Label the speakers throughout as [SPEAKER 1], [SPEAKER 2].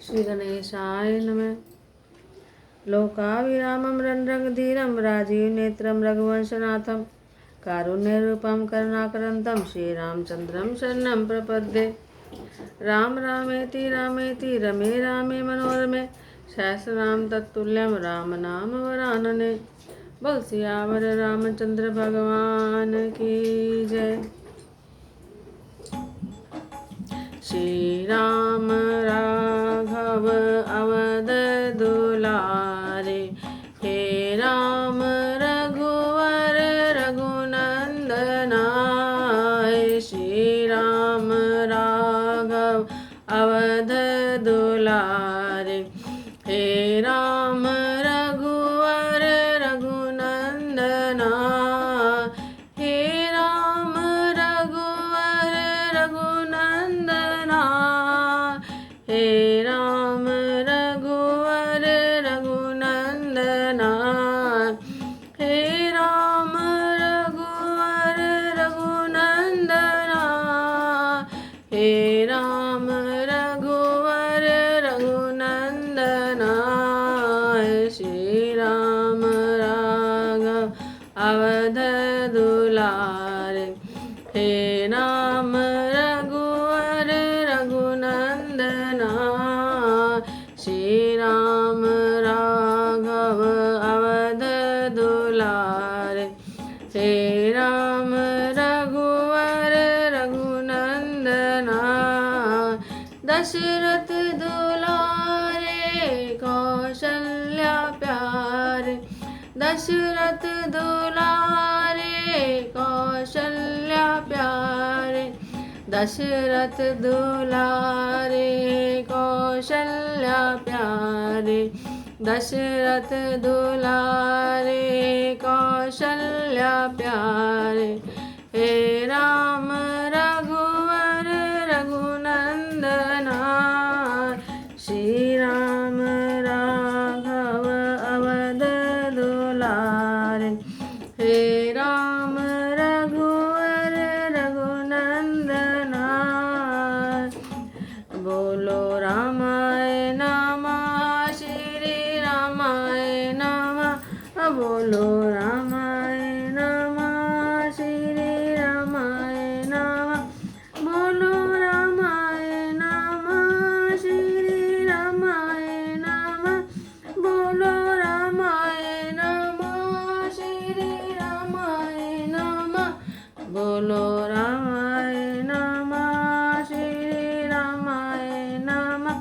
[SPEAKER 1] श्री गणेशाय नमः। लोकाभिरामं रणरंगधीरं राजीवनेत्रं रघुवंशनाथं कारुण्यरूपं करुणाकरन्तं श्रीरामचन्द्रं शरणं प्रपद्ये। राम रामेति रामेति रमे रामे मनोरमे सहस्रनाम तत्तुल्यं राम नाम वरानने। बोल सियावर रामचंद्र भगवान की जय। श्री राम राघव अवध दुलारे, हे राम रघुवर रघुनंदनाय। श्री राम राघव अवध दुलारे, हे राम रघुवर रघुनंदना। हे राम रघुवर रघुनंदना, हे राम रघुवर रघुनंदना। हे राम रघुवर रघुनंदना, हे राम रघुवर रघुनंदना। श्री राम राघव अवध दुलारे, हे राम रघुवर रघुनंदना। श्री राम राघव अवध दुलारे, हे राम रघुवर रघुनंदना। दशरथ दुलारे कौशल्या प्यारे, दशरथ दुलारे कौशल्या प्यारे। दशरथ दुलारे कौशल्या प्यारे, दशरथ दुलारे कौशल्या प्यारे। हे राम रघुवर रघुनंदना, श्री राम राघव अवध दुलारे, हे राम रघुवर रघुनंदना। बोलो रामाय नमः, श्री रामाय नमः। बोलो रामाय नमः, श्री रामाय नमः। बोलो रामाय नमः, श्री रामाय नमः। बोलो रामाय नमः, श्री रामाय नमः। बोलो रामाय नमः, श्री रामाय नमः।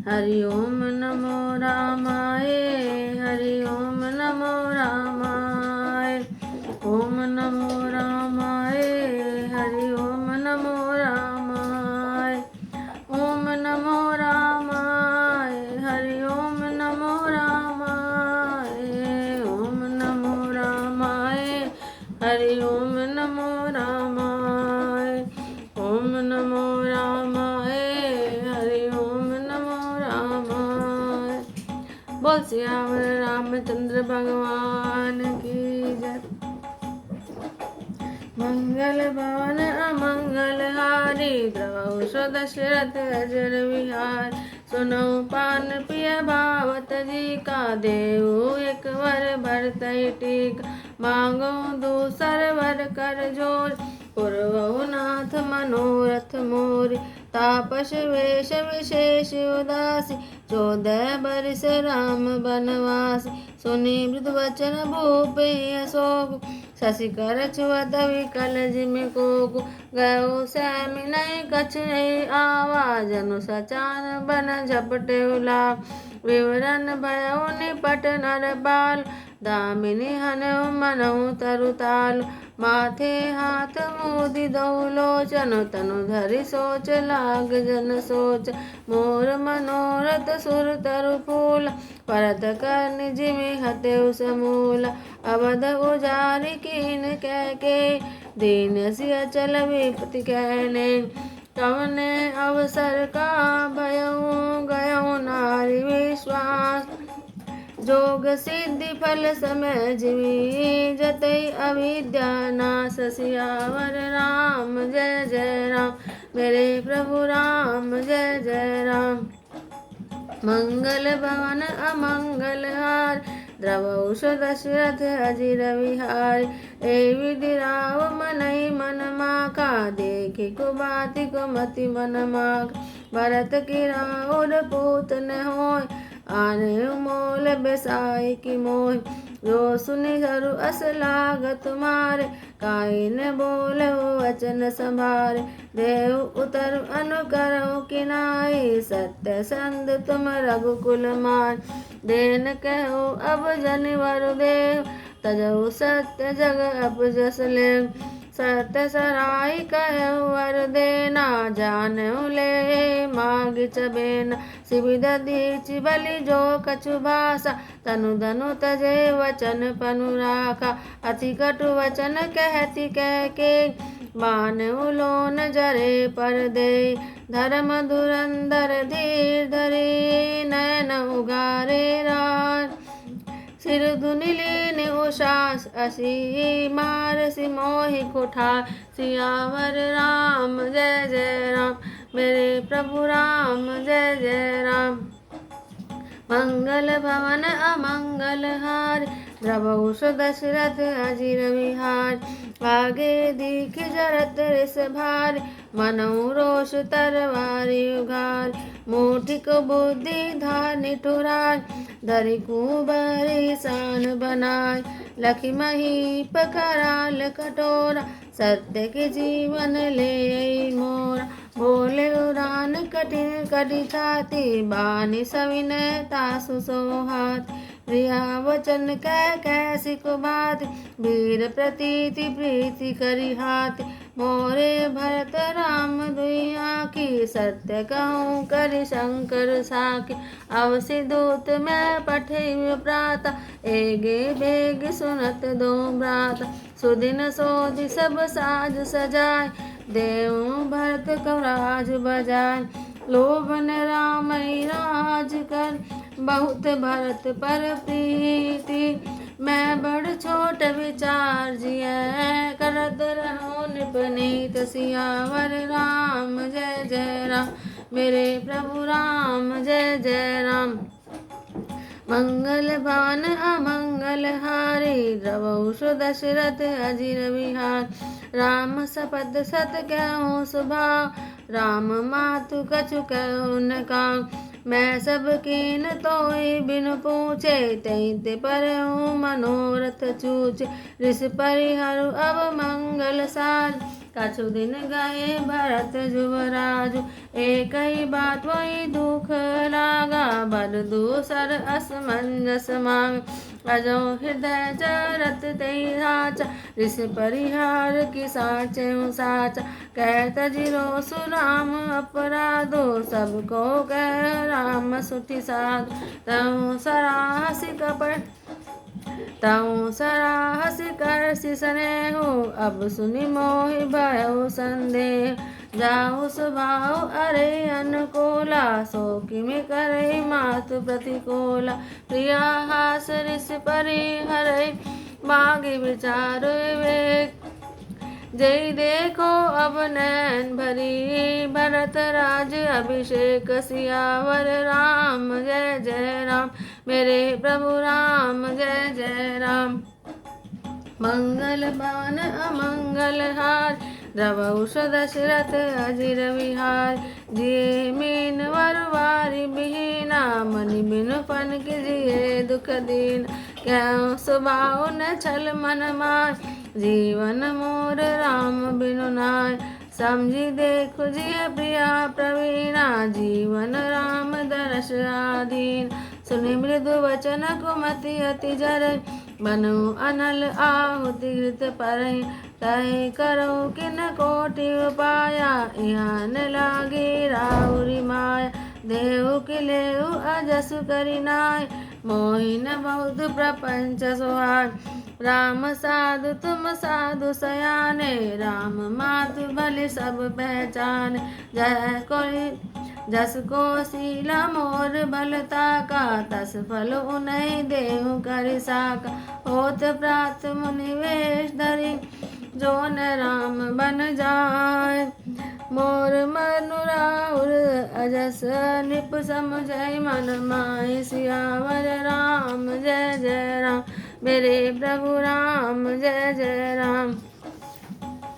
[SPEAKER 1] हरि ओम नमो रामाय, हरि ओम नमो रामाय। ओम नमो रामाय, हरि ओम नमो रामाय। ओम नमो रामाय, हरि ओम नमो रामाय। ओम नमो रामाय, हरि ओम नमो रामाय। ओम नमो रामाय, हरि ओम नमो रामाय। बोल सियावर रामचंद्र भगवान की जय। मंगल भवन अमंगल हारी, द्रवहु सो दशरथ अजर विहार। सुनो पान पिय भावत जी का, देऊ एक वर भरतहि टीका। मांगो दूसर वर कर जोर, पुरवहु नाथ मनोरथ मोरि। तापस वेश विशेष उदासी, 14 बरिस राम बनवासी। सुनि मृदु वचन भूप अशोक, शशिकर छुअत विकल जिमि कोकु। गयो सैमि नहीं कछु नहीं आवा, जनु सचान बन झपटे उलाव। विवरण भयो निपट नर बाल, दामिनी हनऊ मनऊ तरुताल। माथे हाथ मोदि दऊ लोचन, तनु धरि सोच लाग जन सोच। मोर मनोरथ सुर तरु फूल, परत कर जिमि हतेउ समूल। अवध उजारि कीन कह के, दीन सिय चल विपति कहने। कवने अवसर का भयऊ गयऊ नारी विश्वास। जोग सिद्धि फल समय जीवी, जतई अविद्या नाश। सियावर राम जय जय राम, मेरे प्रभु राम जय जय राम। मंगल भवन अमंगल हार, द्रवौष दशरथ अजिर विहार। ए विधि राव मनई मन माखा, देखि कुबाति कुमति मन माख। भरत की राउर पूत न होय, आने मोल बेसाई की मोह। जो सुनि हरु अस लागत मारे, काई न बोले वचन संभारे। देव उतर अनुकरो किनाई, सत्य संद तुम रघुकुल मान। देन कहो अब जनिवर देव, तजहु सत्य जग अपजस लेव। सत्य सराय कहो वर देना, जानहु ले माग चबेना। सिबिद दीच बलि जो कछु भाषा, तनु धनु तजे वचन पनु राखा। अति कटु वचन कहती कह के, मानहु लोन जरे पर दे। धर्म धुरंधर धीर धरे, नयन उगारे राज। सिर धुनि लीन उषास, असी मार सिमोहि कुठार। सियावर राम जय जय राम, मेरे प्रभु राम जय जय राम। मंगल भवन अमंगल हार, द्रवौष दशरथ अजिर विहार। आगे दीख जरत रिस भार, मनऊ रोष तरवारी उघार। मूठिक बुद्धि धार निठुराय, धरि कुबरि सान बनाय। लखि महीप कराल कठोरा, सत्य के जीवन ले मोरा। बोले उड़ान कठिन कടി छाती, बानी सविनय तासु सोहात। प्रिया वचन कह कैसी को बात, वीर प्रतीति प्रीति करी हाथ। मोरे भरत राम दुइया की, सत्य कहूँ करि शंकर साखी। अवसि दूत मैं पठेउ प्राता, एगे बेग सुनत दो भ्राता। सुदिन सोधि सब साज सजाय, देव भरत को राज बजाय। लोभन राम राज कर, बहुत भरत पर प्रीति। मैं बड़ छोट विचार जिय, करत रहो निपनीत। सियावर राम जय जय राम, मेरे प्रभु राम जय जय राम। मंगल भवन अमंगल हारी, द्रवौष दशरथ अजिर विहार। राम सपथ सत कहूँ सुभाव, राम मातु कछु कहूँ न काऊ। मैं सब कीन तोहि बिनु पूछे, तैते परहु मनोरथ चूचे। ऋषि परिहरु अब मंगल सार, कछु दिन गए भरत जुवराजु। एक ही बात वही दुख लागा, बड़ दूसर असमंजस मांग। अजो हृदय जरत तेहि साचा, ऋषि परिहार की साचेउ साचा। कहत जिरो सुराम अपराधो, सबको कह राम सुठि साधु। तहु सराहसि कपट तहु सराहसि करसि स्नेहु, अब सुनि मोहि भयउ संदेह। जाहु स्वभाव अरे अनुकूला, सो किमि करहि मातु प्रतिकूला। प्रिया हास ऋषि परिहरै, मांगि विचार विवेक। जय देखो अब नैन भरी, भरत राज अभिषेक। सियावर राम जय जय राम, मेरे प्रभु राम जय जय राम। मंगल भवन अमंगल हार, द्रवौष दशरथ अजिर विहार। जिये मीन वरवारी बिहीना, मनि बिनु फन के जिये दुख दीन। क्यों स्वभाव न छल मन मार, जीवन मोर राम बिनु नाय। समझी देखो जिय प्रिया प्रवीणा, जीवन राम दरस आधीन। सुनि मृदु वचन कुमति अति जरई, बनु अनल आहुति घृत परहि। तहि करो किन कोटि उपाया, यहाँ न लागे राउरी माया। देहु कि लेहु अजसु करि नाय, मोहि न बहुत प्रपंच सुहाय। राम साधु तुम साधु सयाने, राम मातु भले सब पहचाने। जय कोई जस को शीला मोर बलता का, तस फल उन्हें देहु करि साका। होत प्रात मुनि वेश धरि, जो न राम बन जाय। मोर मनु राउर अजस निप सम जय मन माहि सियावर राम जय जय राम मेरे प्रभु राम जय जय राम।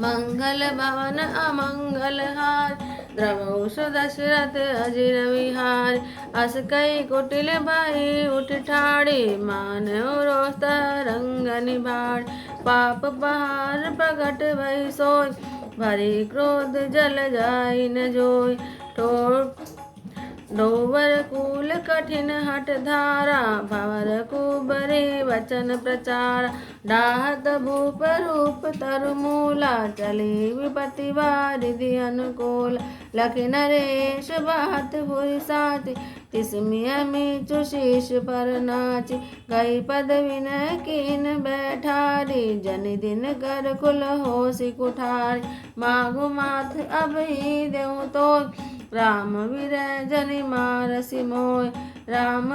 [SPEAKER 1] मंगल भवन अमंगल हार द्रवौ सुदशरथ अजिर विहार। अस कई कुटिल भई उठ ठाड़ी मानव रोष तरंग निबाड़। पाप पहाड़ प्रकट भई सोय भरी क्रोध जल जाई न जोय। डोवर कूल कठिन हठ धारा भवर कुबरे वचन प्रचार। डाहत भूप रूप तरु मूला चली विपति वारिधि अनुकूल। लखि नरेश बात हुई साची तिसमिय मीचु शीश पर नाची। गई पद विनय कीन बैठारी जनि दिन कर कुल होसी कुठारी। मागु माथ अब ही देऊ तो राम विरह जनि मारसि मोय। राम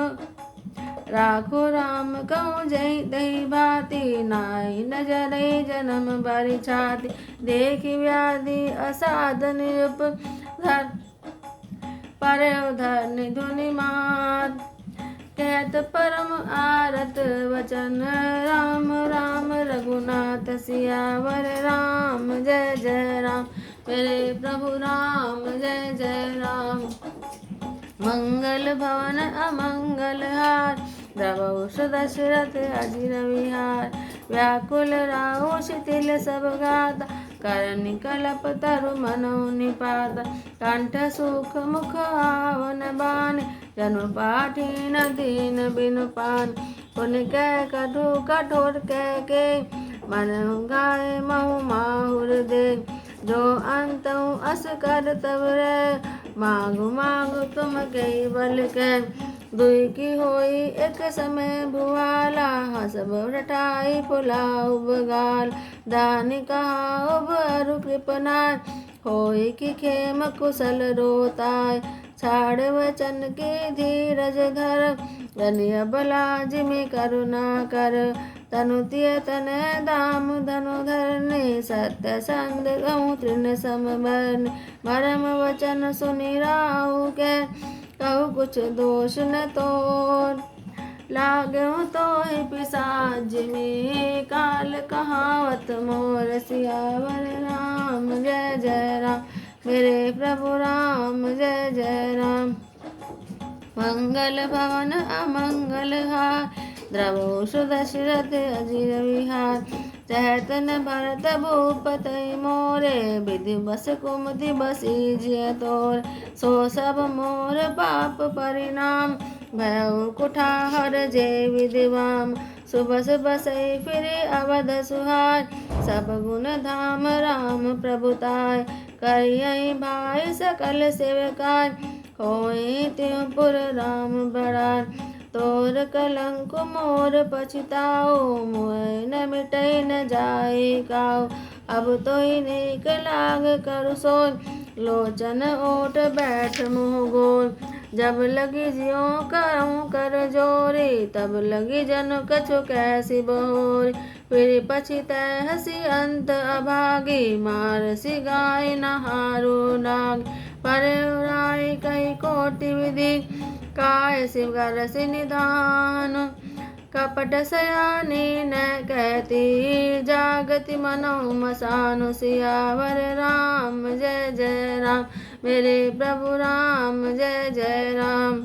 [SPEAKER 1] राखो राम कहूँ जय दही भांति नाई नजर जन्म भरी छाति। देखि व्याधि असाध निरूप धर पर धरनि धुनि मात। कहत परम आरत वचन राम राम रघुनाथ सियावर राम जय जय राम मेरे प्रभु राम जय जय राम। मंगल भवन अमंगल हार द्रवौ सुदशरथ अजिर विहार। व्याकुल राहु शिथिल सब गाता करनि कलप तरु मनो निपाता। कंठ सुख मुख आवन बान जनु पाठीन दीन बिनु पान। पुन कह कटु कठोर कह के मन गाय महु माहुर दे। जो अंतऊ अस कर तब रे मांगु मांगु तुम कई बल के। दुई की होई एक समय भुआला हसब रटाई फुलाऊ बगाल। दानी कहा उब अरु कृपनाय होई की खेम कुशल रोताय। छाड़ वचन के धीरज धर जनिय बलाज में करुणा कर। तनु तिय तन दाम धनु धरने सत्य संग गहूँ तृण समबरने। मरम वचन सुनि राहु के कहु कुछ दोष न तोर। लागहु तोहि पिशाच में काल कहावत मोर सियावर राम जय जय राम मेरे प्रभु राम जय जय राम। मंगल भवन अमंगल हार द्रवौ सुदशरथ अजिर विहार। चहतन भरत भूप तै मोरे विधि बस कुमति बसी जिय तोर। सो सब मोर पाप परिणाम भयउ कुठाहर जे विधिवाम। सुबस बसई फिरे अवध सुहार सब गुण धाम राम प्रभुताय। करियई भाई सकल सेवकाय होई त्यों पुर राम बड़ाय। तोर कलंक मोर पछताओ मुँह न मिटई न जाए काओ। अब तोहि नेक लाग करु सोय लोचन ओट बैठ मुँह गोल। जब लगी ज्यों करऊँ कर जोरी तब लगी जनु कछु कैसी बहोरी। फिर पछितै हसी अंत अभागी मारसी गाय नहारु नाग। परे राय कही कोटि विधि काय शिवरसि निधान। कपट सयानी न कहती जागति मनो मसानु। सियावर राम जय जय राम मेरे प्रभु राम जय जय राम।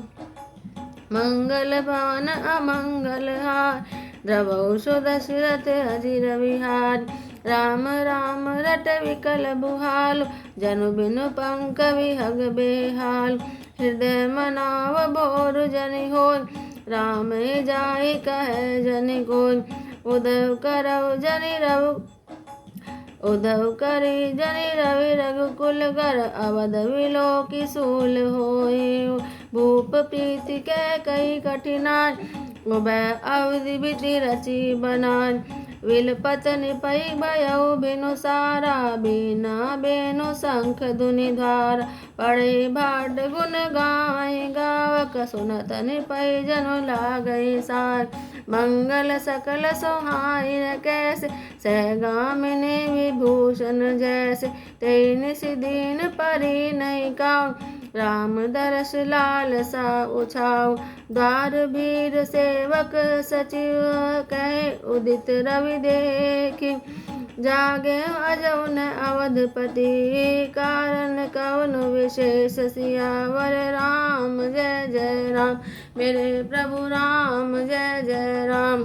[SPEAKER 1] मंगल भवन अमंगल हार द्रवौ सुदशरथ अजिर विहार। राम राम रट विकल बुहाल जनु बिनु पंक विहग बेहाल। हृदय मनाव बोर जनि होय राम जाई कहे जनि कोय। उदय करौ जनि रघु उद्धव करी जनि रवि रघुकुल कर। अवध विलोकि सूल होय भूप प्रीति के कई कठिनाय। उभय अवधि विधि रचि बनाय। विलपत निपई भयउ बिनु सारा बीना बेनु शंख धुनि धारा। पढ़े भाट गुण गावै गावक सुनत निपई जनु लागै सार। मंगल सकल सोहाइन कैसे, सहगामिनी विभूषण जैसे, तेई निस दीन परी नहीं काऊ, राम दरस लाल सा उछाऊ। द्वार भीर सेवक सचिव कहे, उदित रवि देखी, जागे अजौन अवधपति, कारण कवन विशेष, सियावर राम जय जय राम, मेरे प्रभु राम जय जय राम।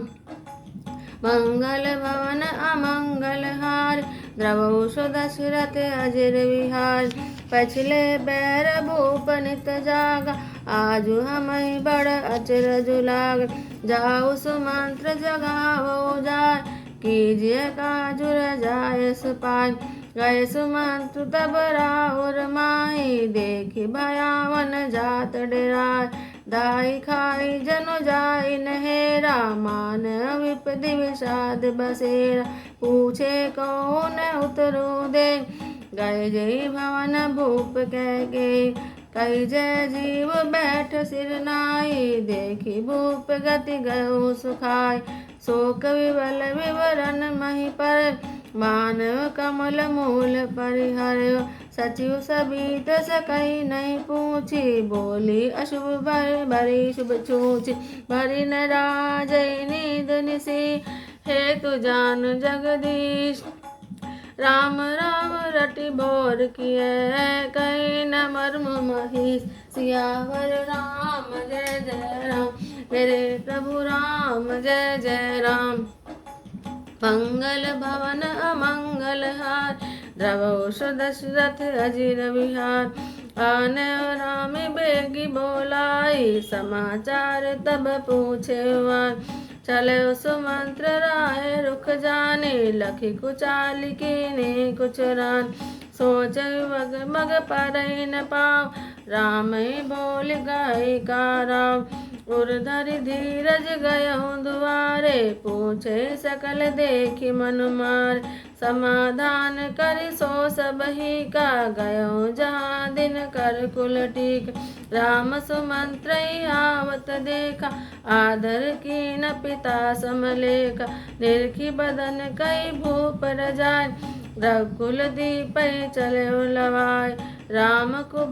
[SPEAKER 1] मंगल भवन अमंगल हार, द्रवहु दशरथ अजिर विहार, पछले बैर भूप नित जागा, आजु हमहि बड़ अचरज लाग। जाऊ सुमंत्र जगावो जाय, कीजिए काजुर जायस पाय, गए सुमंत्र तब राहुर माही, देखि भयावन जात डराय। दाई खाई जनु जाई नहेरा, मान विपदि विषाद बसेरा, पूछे कौन उतरू दे, गए जय भवन भूप कह गे। कही जय जीव बैठ सिर नाई, देखी भूप गति गयो सुखाय। शोक विवल विवरण मही पर, मानव कमल मूल परिहर। सचिव सबीत सकई नहीं पूछी, बोली अशुभ भरी शुभ छूची। भरी न राजई नींद निसी, हेतु जान जगदीश। राम राम रटि भोर किए, कहीं न मर्म महीश। सियावर राम जय जय राम, मेरे प्रभु राम जय जय राम। मंगल भवन अमंगल हार, द्रवहु दशरथ अजिर विहार। आने राम बेगी बोलाई, समाचार तब पूछे वार। चले सुमंत्र राय रुख जाने, लखी कुचाली कीने कुछ रान। सोच मग मग पर न पाव, राम बोल गए का राव। उर्धरि धीरज गयहु दुआरे, पूछे सकल देखि मन मार। समाधान करि सो सबहि का, गयहु जहाँ दिन कर कुल टीक। राम सुमंत्र आवत देखा, आदर कीन पिता समलेखा। निरखी बदन कई भूप रजाय, रघुकुल दीपै चले लवाय। राम को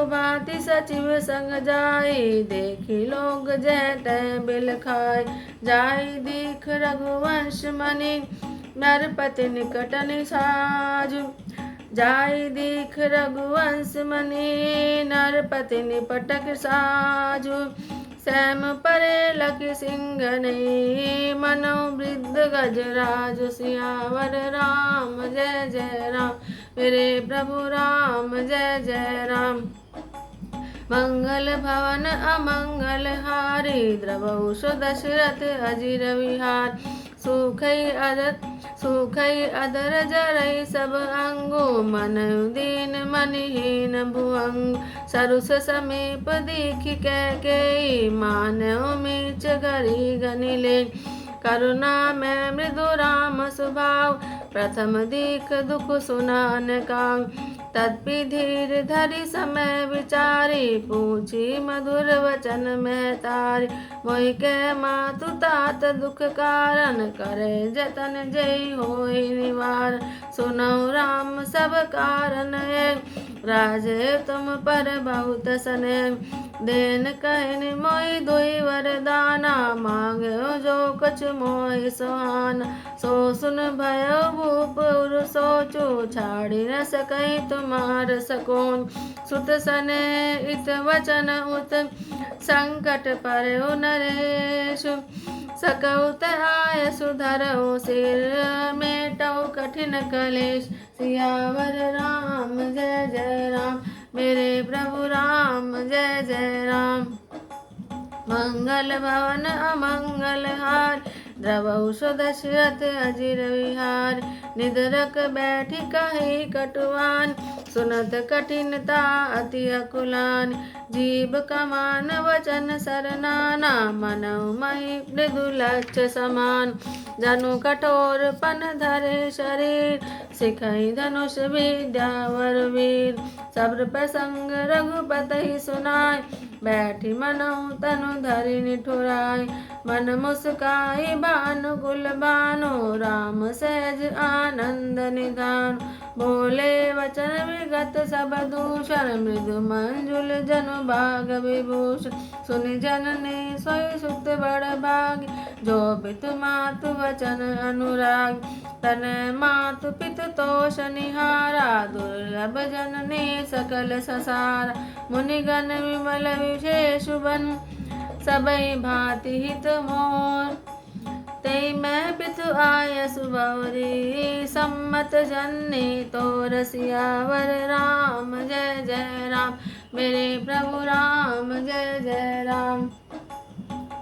[SPEAKER 1] भांति सचिव संग जाई, देखी लोग जय तय बिल खाय। जाई दीख रघुवंश मणि, नरपति निकट निसाजु। जाई दीख रघुवंश मणि, नरपति निपटक साजु। श्याम परे लखि सिंघनि, मनो वृद्ध गजराज। सियावर राम जय जय राम, मेरे प्रभु राम जय जय राम। मंगल भवन अमंगल हारी, द्रवहु दशरथ अजिर विहार। सूखई अधर जरई सब अंगु, मनहु दीन मनिहीन भुअंग। सरुस समीप दीखि कैकेयी, मानहु मीच गरी गनिले। करुणा में मृदु राम स्वभाव, प्रथम दीख दुख सुनान काऊ। तत्पि धीर धरि समय विचारी, पूछी मधुर वचन में तारी। मोहि के मातु तात दुख कारण, करे जतन जय होई निवार। सुनौ राम सब कारण एक, राजे तुम पर बहुत स्नेह। देन कहन मोहि दुई वरदाना, मांगो जो कुछ मोहि सुहाना। सो सुन भयो भूप उर सोचु, छाड़ी न सकई तुम्हार सकोन। सुत सने इत वचन उत, संकट परहु नरेशु। सकउत आय सुधरहु सिर, मेटौ कठिन कलेश। सियावर राम जय जय राम, मेरे प्रभु राम जय जय राम। मंगल भवन अमंगल हार, द्रवहु दशरथ अजिर विहार। निदरक बैठी कही कटुआन, सुनत कठिनता अति अकुलान। जीव कमान वचन सरनाना, मनहु महि मृदुलक्ष समान। जनु कठोर पन धरे शरीर, सिखई धनुष विद्या वर वीर। सब्र प्रसंग रघुपति सुनाय, बैठी मनहु तनु धरि निठुराय। मन मुस्काई भानुकुल बानो, राम सहज आनंद निधान। बोले वचन विगत सब दूषण, मृदु मंजुल जनु भाग विभूषण। सुनि जननी सोई सुत बड़ भाग, जो पितु मातु वचन अनुराग। तन मातु पितु तोष निहारा, दुर्लभ जननी सकल संसारा। मुनिगण विमल विशेष बन, सबई भांति हित मोर। तेई मैं पितु आयसु बौरी, सम्मत जननी तोर सियावर। राम जय जय राम, मेरे प्रभु राम जय जय राम।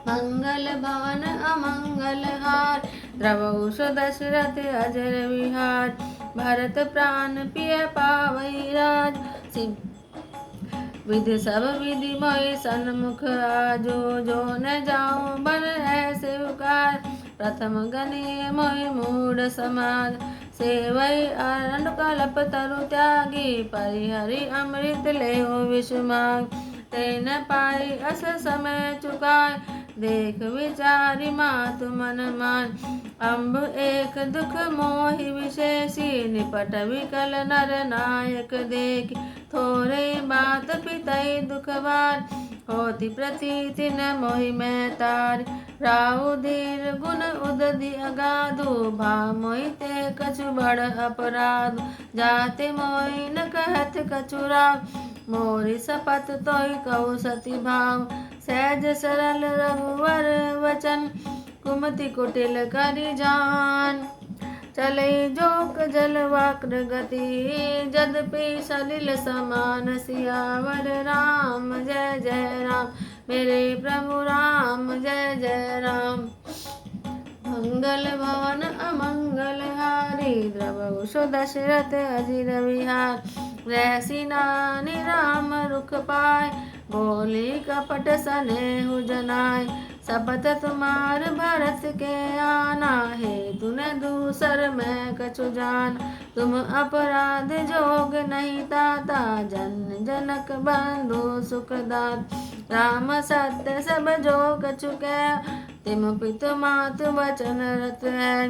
[SPEAKER 1] मंगल भवन अमंगल हार, द्रवहु दशरथ अजर विहार। भरत प्राण प्रिय पावई राज, विधि सब विधि मोहि सन्मुख आजो। जो न जाऊं बन ऐसे उकार, प्रथम गणिय मोहि मूढ़ समाज। सेवई अरण्य कल्प तरु त्यागी, परिहरि अमृत लेहु विष माग। तेन पाई अस समय चुकाय, देख विचारि मातु मन मान। अम्ब एक दुख मोहि विशेषी, निपट विकल नर नायक देखि। थोरे बात पितई दुख बार, होती प्रतीति न मोहि मैं तार। राहु धीर गुण उदधि अगाधु, भाव मोहि ते कछु बड़ अपराध। जाते मोहि न कहत कछु राव, मोरि शपथ तोहि कहु सति भाव। सहज सरल रघुवर वचन, कुमति कुटिल करि जान। चले जोक जल वक्र गति, यद्यपि सलिल समान। सियावर राम जय जय राम, मेरे प्रभु राम जय जय राम। मंगल भवन अमंगल हारी, द्रवहु दशरथ अजिर विहार। रहसि नानी राम रुख पाय, बोली कपट सनेहु जनाय। शपथ तुम्हार भरत के आना, हेतु न दूसर मैं कछु जान। तुम अपराध जोग नहीं ताता, जन जनक बंधु सुखदात। राम सत्य सब जो कछु कह, तिम पितु मातु वचन रत है।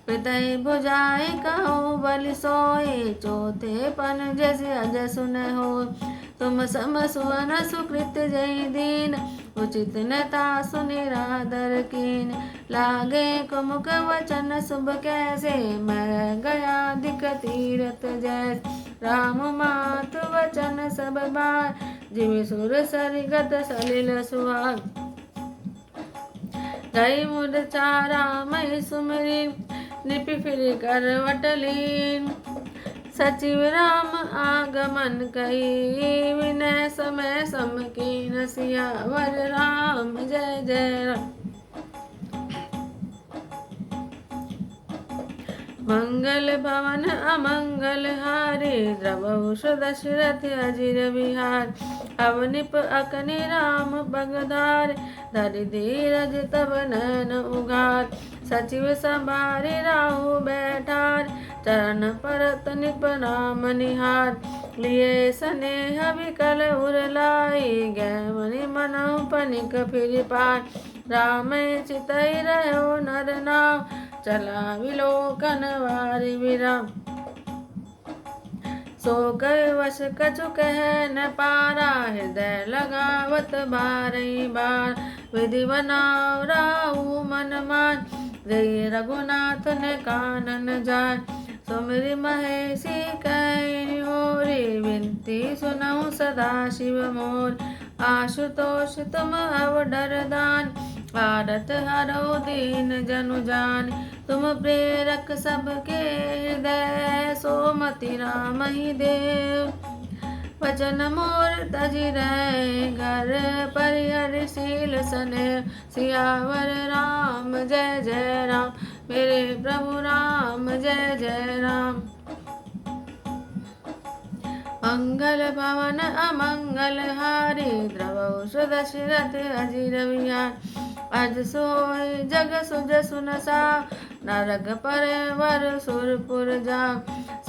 [SPEAKER 1] पितई भुजाई कहूँ बलि सोई, चौथे पन जैसे अज सुन हो। तुम सम सुवन सुकृत जय दीन, उचित नेता सुनिरादर कीन। लागे कुमुख वचन शुभ कैसे, मैं गया दिख तीरथ जैस। राम मातु वचन सब बार, जिमि सुर सरिगत सलिल सुहाग। गई मुद चारा मई सुमरी, निपि फिर करवट लीन। सचिव राम आगमन कही, विनय समय सम कीन। सियावर राम जय जय राम। मंगल भवन अमंगल हारी, द्रवहु दशरथ अजिर विहार। अवनिप अकनि राम बगधार, धरि धीरज तब नैन उघार। सचिव संभारि राहु बैठार, चरण परत निप नाम निहार। लिए स्नेह विकल उर लाई, गए मणि मनहु पनिक फिर पार। राम चितई रहो नर नाम, चला विलोकन वारि विराम। सो कय वश कछु कह न पारा, हृदय लगावत बारही बार। विधि बनाव राहु मन मान, जय रघुनाथ ने कानन जान। सुमिरि महेशी कहि होरी, विनती सुनहु सदा शिव मोर। आशुतोष तुम अवडर दान, आरत हरौ दीन जनु जान। तुम प्रेरक सबके हृदय, सोमति राम ही देव। वचन मोर तजि रहे घर, परिहरशील स्नेह। सियावर राम जय जय राम, मेरे प्रभु राम जय जय राम। मंगल भवन अमंगल हारी, द्रवहु दशरथ अजिर विहार। अज सोई जग सुज सुनसा, नरक पर वर सुरपुर जा।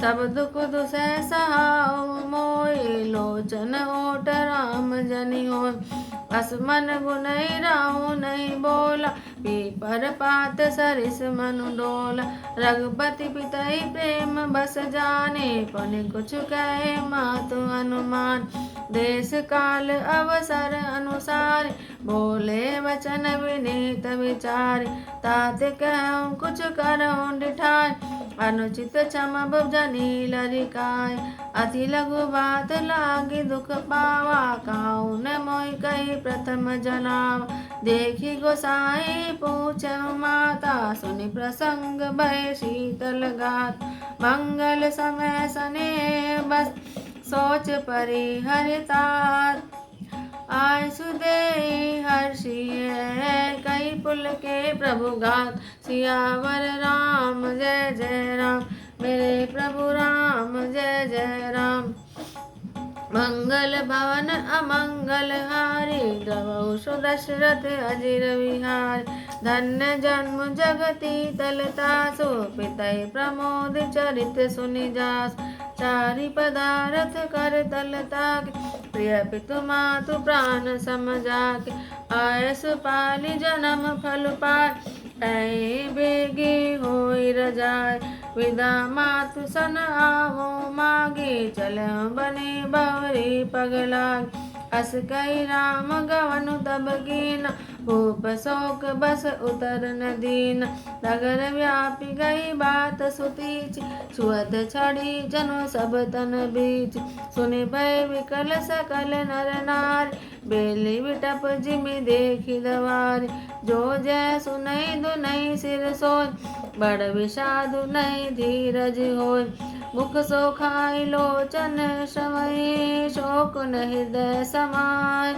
[SPEAKER 1] सब दुख दुसह सहाउ मोहि, लोचन ओट राम जनि हो। अस मन गुनई राहु नहीं बोला, पीपर पात सरिस मनु डोला। रघुपति पितहि प्रेम बस जाने, पन कुछ कहे मातु अनुमान। देश काल अवसर अनुसार, बोले वचन विनीत विचार। तात कहूँ कुछ करऊँ डिठाय, अनुचित क्षम जनी लरिकाय। अति लघु बात लागी दुख पावा, काहू न मोहि कही प्रथम जनावा। देखी गोसाई पूछहु माता, सुनि प्रसंग भय शीतल गात। मंगल समय सने बस, सोच परिहरितात। आय सुदेहि हर्षिए, कई पुल के प्रभु गात। सियावर राम जय जय राम, मेरे प्रभु राम जय जय राम। मंगल भवन अमंगल हारी, द्रवहु सुदशरथ अजिर विहार। धन्य जन्म जगति तलतासु, पितहि प्रमोद चरित सुनि जासु। चारि पदारथ कर तलताक, प्रिय पितु मातु प्राण सम जाके। आयस पालि जन्म फल पाय, ऐ बेगी होई रजाय। विदा मातु सन आवो मागी, चलहु बने बवरी पगलाग। अस कही राम गवनु तब कीना, भूप शोक बस उतर न दीना। नगर व्यापी गई बात सुतीच, छुअत छड़ी जनु सब तन बीच। सुनि भय विकल सकल नर नारी, बेली विटप जिमि देखी दवारी। जो जय सुनई दुनई सिर सोय, बड़ विषादु नहीं धीरज होय। मुख सोखाई लोचन श्रवई, शोक न हृदय समाय।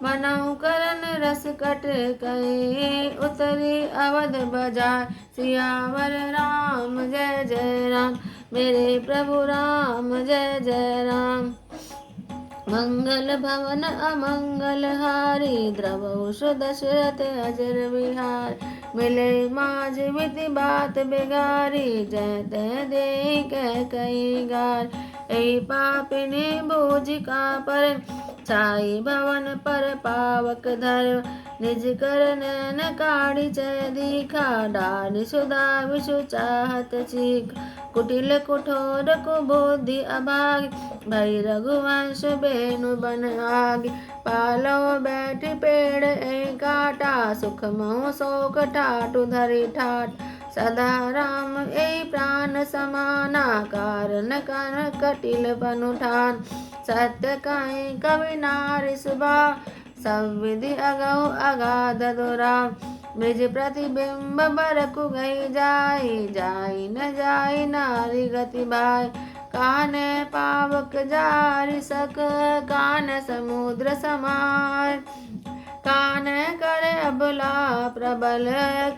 [SPEAKER 1] मनहु करन रस कट कई, उतरी अवध बजाय। सियावर राम जय जय राम, मेरे प्रभु राम जय जय राम। मंगल भवन अमंगल हारी, द्रवहु सुदशरथ अजर विहार। मिले माझ विधि बात बिगारी, जय तय देहि कह कई गार। ऐ पापिनी बूझ का पर, छाई भवन पर पावक धर। निज कर नैन काढ़ी चय दीखा, डारि सुधा विषु चाहत चीख। कुटिल कुठोर कुबुद्धि अभागी, भई रघुवंश बेनु बन आगे। पालो बैठ पेड़ ऐ काटा, सुख मोह शोक ठाटु धरि ठाट। सदा राम ऐ प्राण समाना, कारण कर कटिल बनु ठान। सत्य कहि कवि नारि सुभाव, सब विधि अगौ अगाध दुराव। मृज प्रतिबिंब बरकु गई जाई, जाई न जाई नारी गति भाई। काने पावक जारि सक, कान समुद्र समाय। कान करे अबला प्रबल,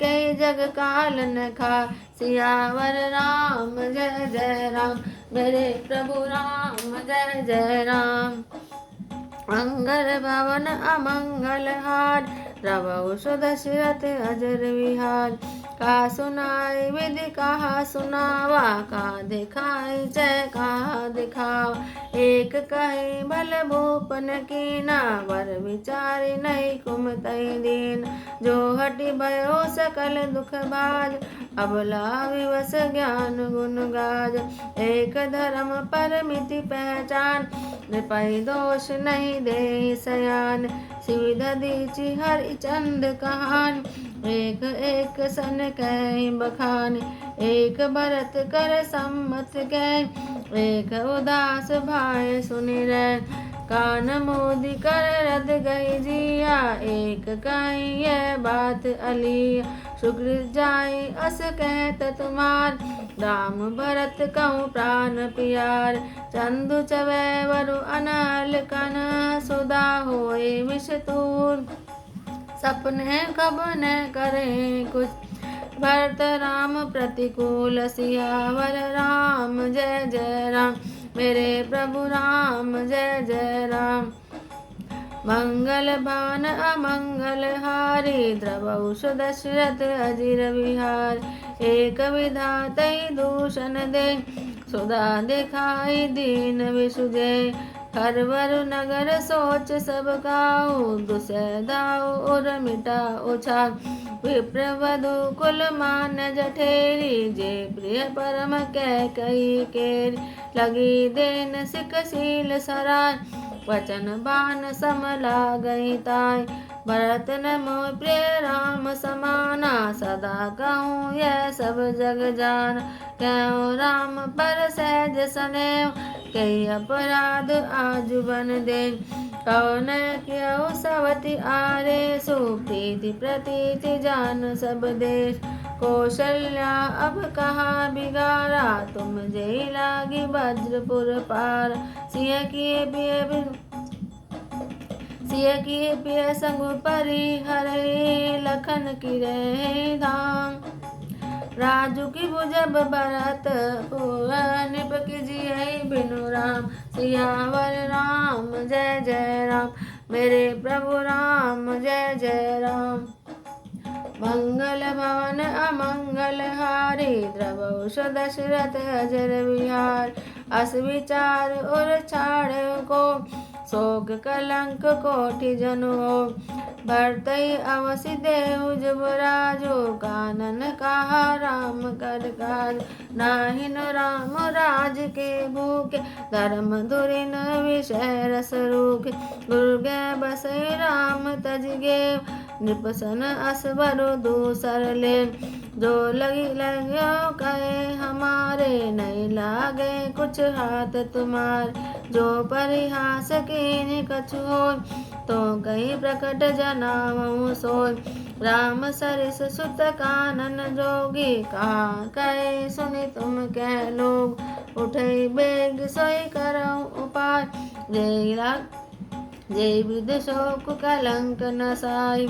[SPEAKER 1] कई जग काल न खाय। सियावर राम जय जय राम, मेरे प्रभु राम जय जय राम। मंगल भवन अमंगल हार, द्रवहु सुदशरथ अजर विहार। कहा सुनाई विधि कहा सुनावा, कहा दिखाई जय कहा दिखावा। एक कहे भल भूपन कीना, वर विचारि नहीं कुमतहि दीन। जो हटि भयो सकल दुख भाज, अबला विवश ज्ञान गुण गाज। एक धर्म परमिति पहचान, नृपहि दोष नहीं देहि सयान। सिविध दीछि हरिचंद कहान, एक एक सन कहि बखान। एक भरत कर सम्मत कह, एक उदास भाय सुनि रह। कान मोदी कर रद गई जिया, एक कही यह बात अलिया। सुग्रीव जाई अस कहत तुम्हार, राम भरत कहूँ प्राण पियार। चंदु चवै वरु अनल कन, सुधा होए विष तूर। सपने कब न करें कुछ, भरत राम प्रतिकूल। सियावर राम जय जय राम, मेरे प्रभु राम जय जय राम। मंगल भवन अमंगल हारी, द्रवहु सुदशरथ अजिर विहार। एक विधातै दूषण दे, सुधा दिखाई दीन विसुजे। हरवर नगर सोच सब गाओ, दुसदाओ और मिटाओ छाग। विप्रवधु कुल मान जठेरी, जे प्रिय परम कह कही केरी। लगी देन सिख शील सराय, वचन बान सम लागहि ताय। भरत न मोह प्रिय राम समाना, सदा कहूँ यह सब जग जान। कहूँ राम पर सहज स्नेह, कई अपराध आज बन दे। कौन क्यों सवति आरे, सुप्रीति प्रतीति जान सब देश। कौशल्या अब कहाँ बिगाड़ा, तुम जय लागी वज्रपुर पार। सिंह किए पिय संग परी हरे, लखन की रहे धाम। राजू की भुजब भरत निप कीजिए बिनु राम। सियावर राम जय जय राम, मेरे प्रभु राम जय जय राम। मंगल भवन अमंगल हारी, द्रवहुष दशरथ अजर विहार। अस विचार और छाड़ को, शोक कलंक कोटि जन हो। भरतई अवसि देहु जुबराजो, कानन कहा राम कर काज। नाहिन राम राज के भूखे, धर्म धुरिन विषय रस रूखे। दुर्गे बसई राम तज गेव, नृपसन असबर दूसर ले। जो लगियो कहे हमारे, नहीं लागे कुछ हाथ तुम्हारे। जो परिहास कीन्ह कछु होय, तो कहीं प्रकट जनावहु सोय। राम सरिस सुत कानन जोगी, कहा कहे सुनि तुम कह लोग। उठई बेग सोई करऊ उपाय, जय विधि शोक कलंक नसाई।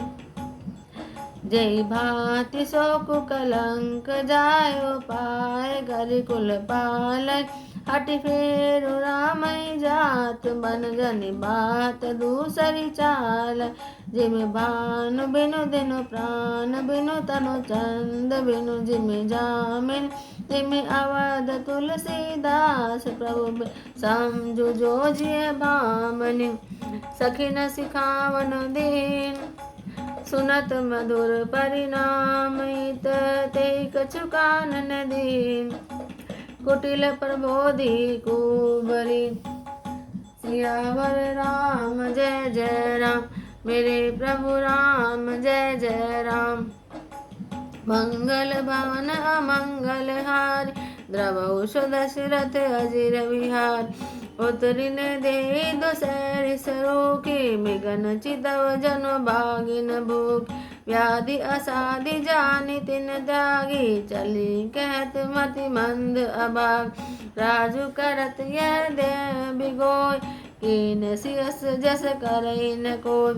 [SPEAKER 1] जय भांति शोक कलंक जायो पाय। करि कुल पालय हटि फेरु रामई जात, बन जनि बात दूसरी चाल। जिम भानु बिनु दिनु प्राण, बिनु तनु चंद बिनु जिमि जामिन। जिमि अवध तुलसीदास, प्रभु समझु जो जिय भामनि। सखी न सिखावन दीन, सुनत मधुर परिणाम। हित ते कछु कानन दीन, कुटिल प्रबोधि कुबरी। सियावर राम जय जय राम, मेरे प्रभु राम जय जय राम। मंगल भवन अमंगल हारी, द्रवहुष दशरथ अजिर विहार। उतरिन दे दुसैरि सरोखी, मृगन चितव जन भागिन भूख। व्याधि असाधि जानि तिन त्यागी, चली कहत मति मंद अभाग। राजु करत यह दे बिगोय, कीन सियस जस करई न कोय।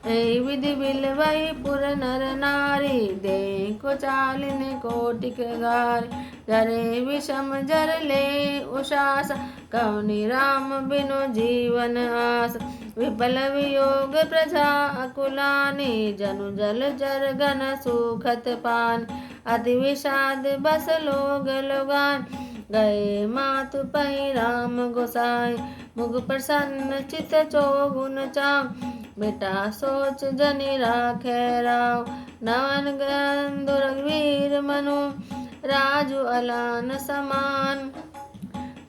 [SPEAKER 1] ऐ विधि बिलवई पुर नर नारी, देखो चालिन कोटिक गार। जरे विषम जर ले उषास, कवनि राम बिनु जीवन आस। विपल वियोग प्रजा अकुलानी, जनु जल जर गन सुखत पान। अति विषाद बस लोग लुगान, गए मातु पहि राम गोसाई। मुख प्रसन्न चित चौगुन चाव, बेटा सोच जनि राखे राव। नवन गंधु रघुवीर मनु, राजु अलान समान।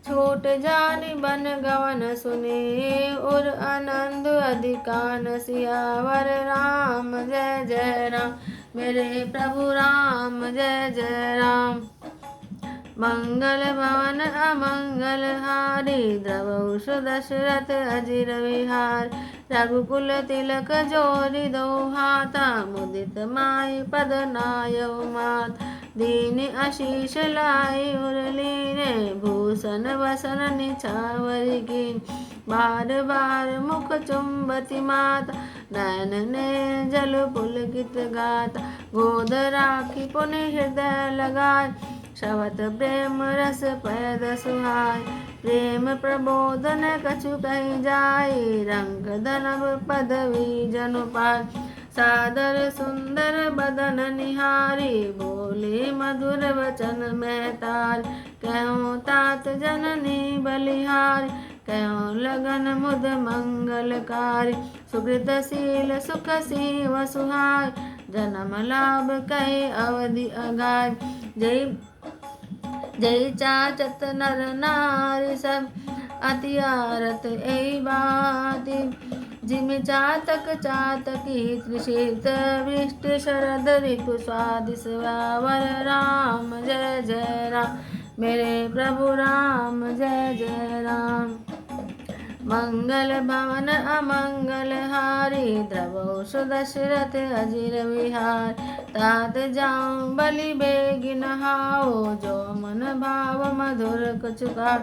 [SPEAKER 1] छोट जानि बन गवन सुने, और आनंद अधिकान। सियावर राम जय जय राम, मेरे प्रभु राम जय जय राम। मंगल भवन अमंगल हारी, द्रवहुष दशरथ अजिर विहार। रघुकुल तिलक जोरि दो हाथा, मुदित माहि पद नायउ मात। दीन आशीष लाई उरलीने, भूषण वसन निछावर कीन। बार बार मुख चुंबती माता, नयन ने जल पुलकित गाता। गोद राखी पुनि हृदय लगाय, शवत प्रेम रस पैद सुहाय। प्रेम प्रबोधन कछु कहि जाय, रंग धनव पदवी जनु पाय। सादर सुंदर बदन निहारी, बोले मधुर वचन में तार। कहूँ तात जननी बलिहार, कयो लगन मुद मंगलकारी। सुकृतशील सुखसीव सुहाय, जन्म लाभ कहे अवधि अगाय। जय जय चाचत नर नारी सब, अति आरत एहि बाती। जिमि चातक चातकी त्रिशीत, वृष्टि शरद ऋतु स्वादि श्यावर राम। जय जय राम मेरे प्रभु राम, जय जय राम। मंगल भवन अमंगल हारी, द्रवहु दशरथ अजिर विहार। तात जाऊं बलि बेगिन हाओ, जो मन भाव मधुर कुचुका।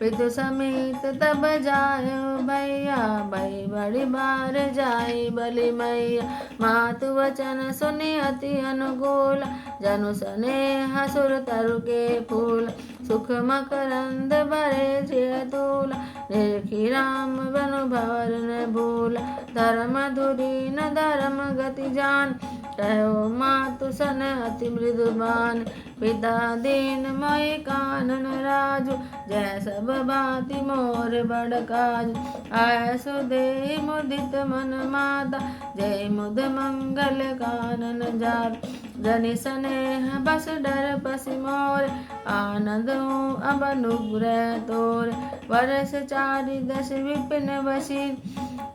[SPEAKER 1] पितु समेत तब जायो भैया, भई बड़ी बार जाई बलि मैया। मातु वचन सुनि अति अनुकूल, जनु स्नेह सुर तरु के फूल। सुख मकरंद भरे श्रियतूल, निरखी राम बनु भवर न भूल। धर्म धुरी न धर्म गति जान, कहो मातु सन अति मृदुबान। पिता दीन मोहि कानन राजु, जय सब भांति मोर बड़ काज। आय सुदेहि मुदित मन माता, जय मुद मंगल कानन जात। जनि स्नेह बस डर पसि मोर, आनंद हूँ अब अनुग्रह तोर। वर्ष 40 विपिन बसी,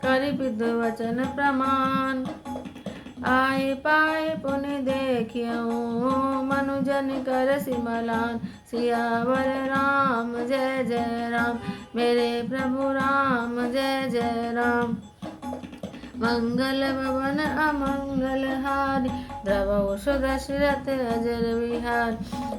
[SPEAKER 1] करि पितु वचन प्रमाण। आए पाए पुनि देखियऊँ, मनुजन कर सिमलान। सियावर राम जय जय राम, मेरे प्रभु राम जय जय राम। मंगल भवन अमंगल हारी, द्रवहु दशरथ अजर विहार।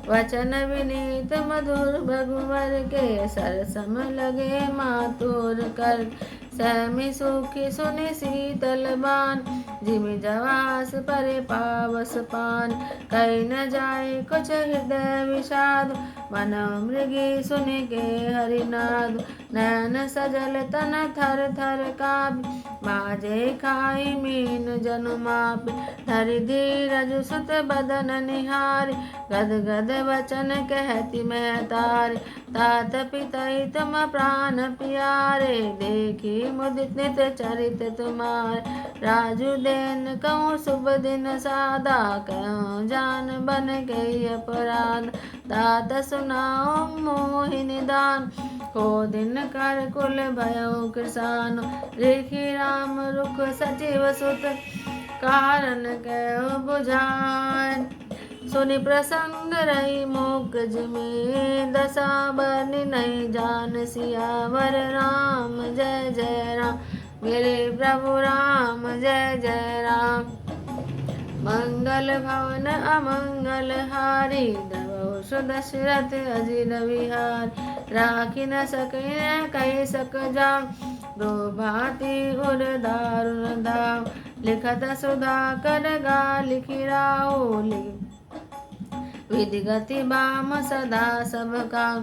[SPEAKER 1] वचन विनीत मधुर भगुवर के, सरसम लगे मातुर कर। सहमी सुखी सुनि शीतल बान, जिमि जवास परे पावस पान। कही न जाए कुछ हृदय विषाद, मन मृगी सुनि के हरिनाद। नयन सजल तन थर थर काँपि, माजे खाई मीन जनु मापि। धरि धीरज सुत बदन निहारि, गद गद वचन कहती महतारी। तात पितहि तुम प्राण प्यारे, देखी मुदित नित चरित तुम्हारे। राजु देन कहूँ शुभ दिन सादा, कहूँ जान बन गई अपराध। तात सुनाओ मोहि निदान, को दिन कर कुल भयो कृसान। रेखी राम रुख सचिव सुत, कारण कहो बुझान। सुनि प्रसंग रही मुख जिमि, दशा बरनि नहीं जान। सियावर राम जय जय राम, मेरे प्रभु राम जय जय राम। मंगल भवन अमंगल हारी, द्रवहु दशरथ अजिर विहार। राखी न सके कहि सक जाओ, दो भांति उर दारुण दाव। लिखत सुधाकर गा लिखि राहो, विधि गति बाम सदा सब काम।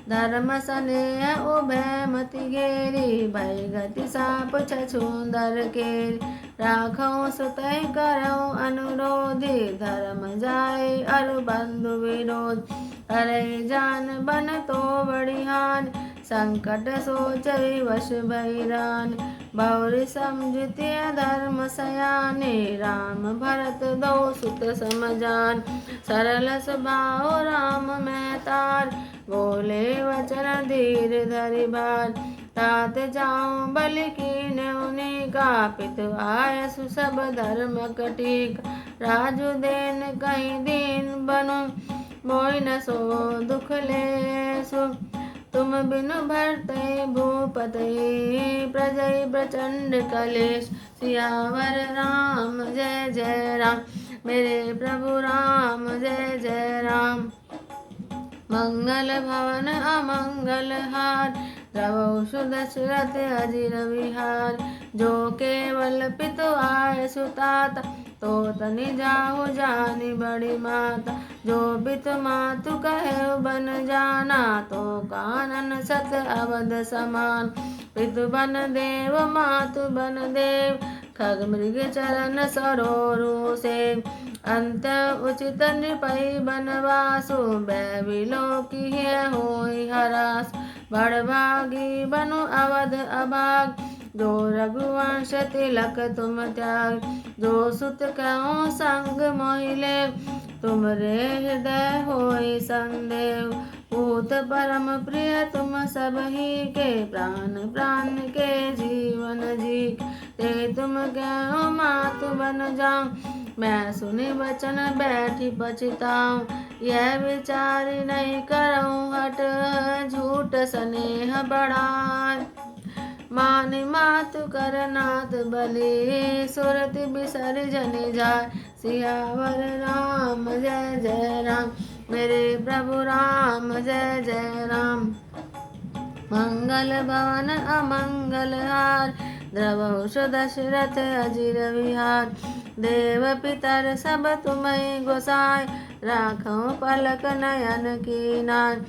[SPEAKER 1] धर्म स्नेह उभय मति घेरी, भय गति साप छछूंदर केरी। राखऊँ सुतहि करऊँ अनुरोधी, धर्म जाए अरु बंधु विरोध। अरे जान बन तो बड़ी हानि, संकट सोचहि वश भई रानि। बहुरी समझिति धर्म सयाने, राम भरत दो सुत समझान। सरल स्वभाव राम महतार, बोले वचन धीर धरि भार। तात जाऊं बलि कीन्ह उनिका, पितु आयसु सब धर्म कटीक। राजु देन कहीं दीन बनु, मोहि न सो दुख लेसु। तुम बिनु भरतहि भूपति, प्रजहि प्रचंड कलेश। सियावर राम जय जय राम, मेरे प्रभु राम जय जय राम। मंगल भवन अमंगल हार, द्रवहु दशरथ अजिर विहार। जो केवल पितु आयसु ताता, तो तनि जाहु जानि बड़ी माता। जो बित मातु कहे बन जाना, तो कानन सत अवध समान। पितु बन देव मातु बन देव, खग मृग चरण सरोरु सेव। अंत उचित नृपहि बनवासु, बै बिलोकी होई हरास। बड़भागी बनो अवध अभाग, जो रघुवंश तिलक तुम त्याग। जो सुत कहो संग मोहिले, तुमरे हृदय होई संदेव। पूत परम प्रिय तुम सब ही के, प्राण प्राण के जीवन जी। ते तुम कहो मातु बन जाऊं, मैं सुनि वचन बैठी पछताऊं। यह विचारी नहीं करऊं हट, झूठ स्नेह बढ़ाए। मानि मातु कर नाथ बलि, सुरति बिसर जनि जाय। सियावर राम जय जय राम, मेरे प्रभु राम जय जय राम। मंगल भवन अमंगल हार, द्रवहुष दशरथ अजिर विहार। देव पितर सब तुम्हें गोसाय, राखो पलक नयन की नाय।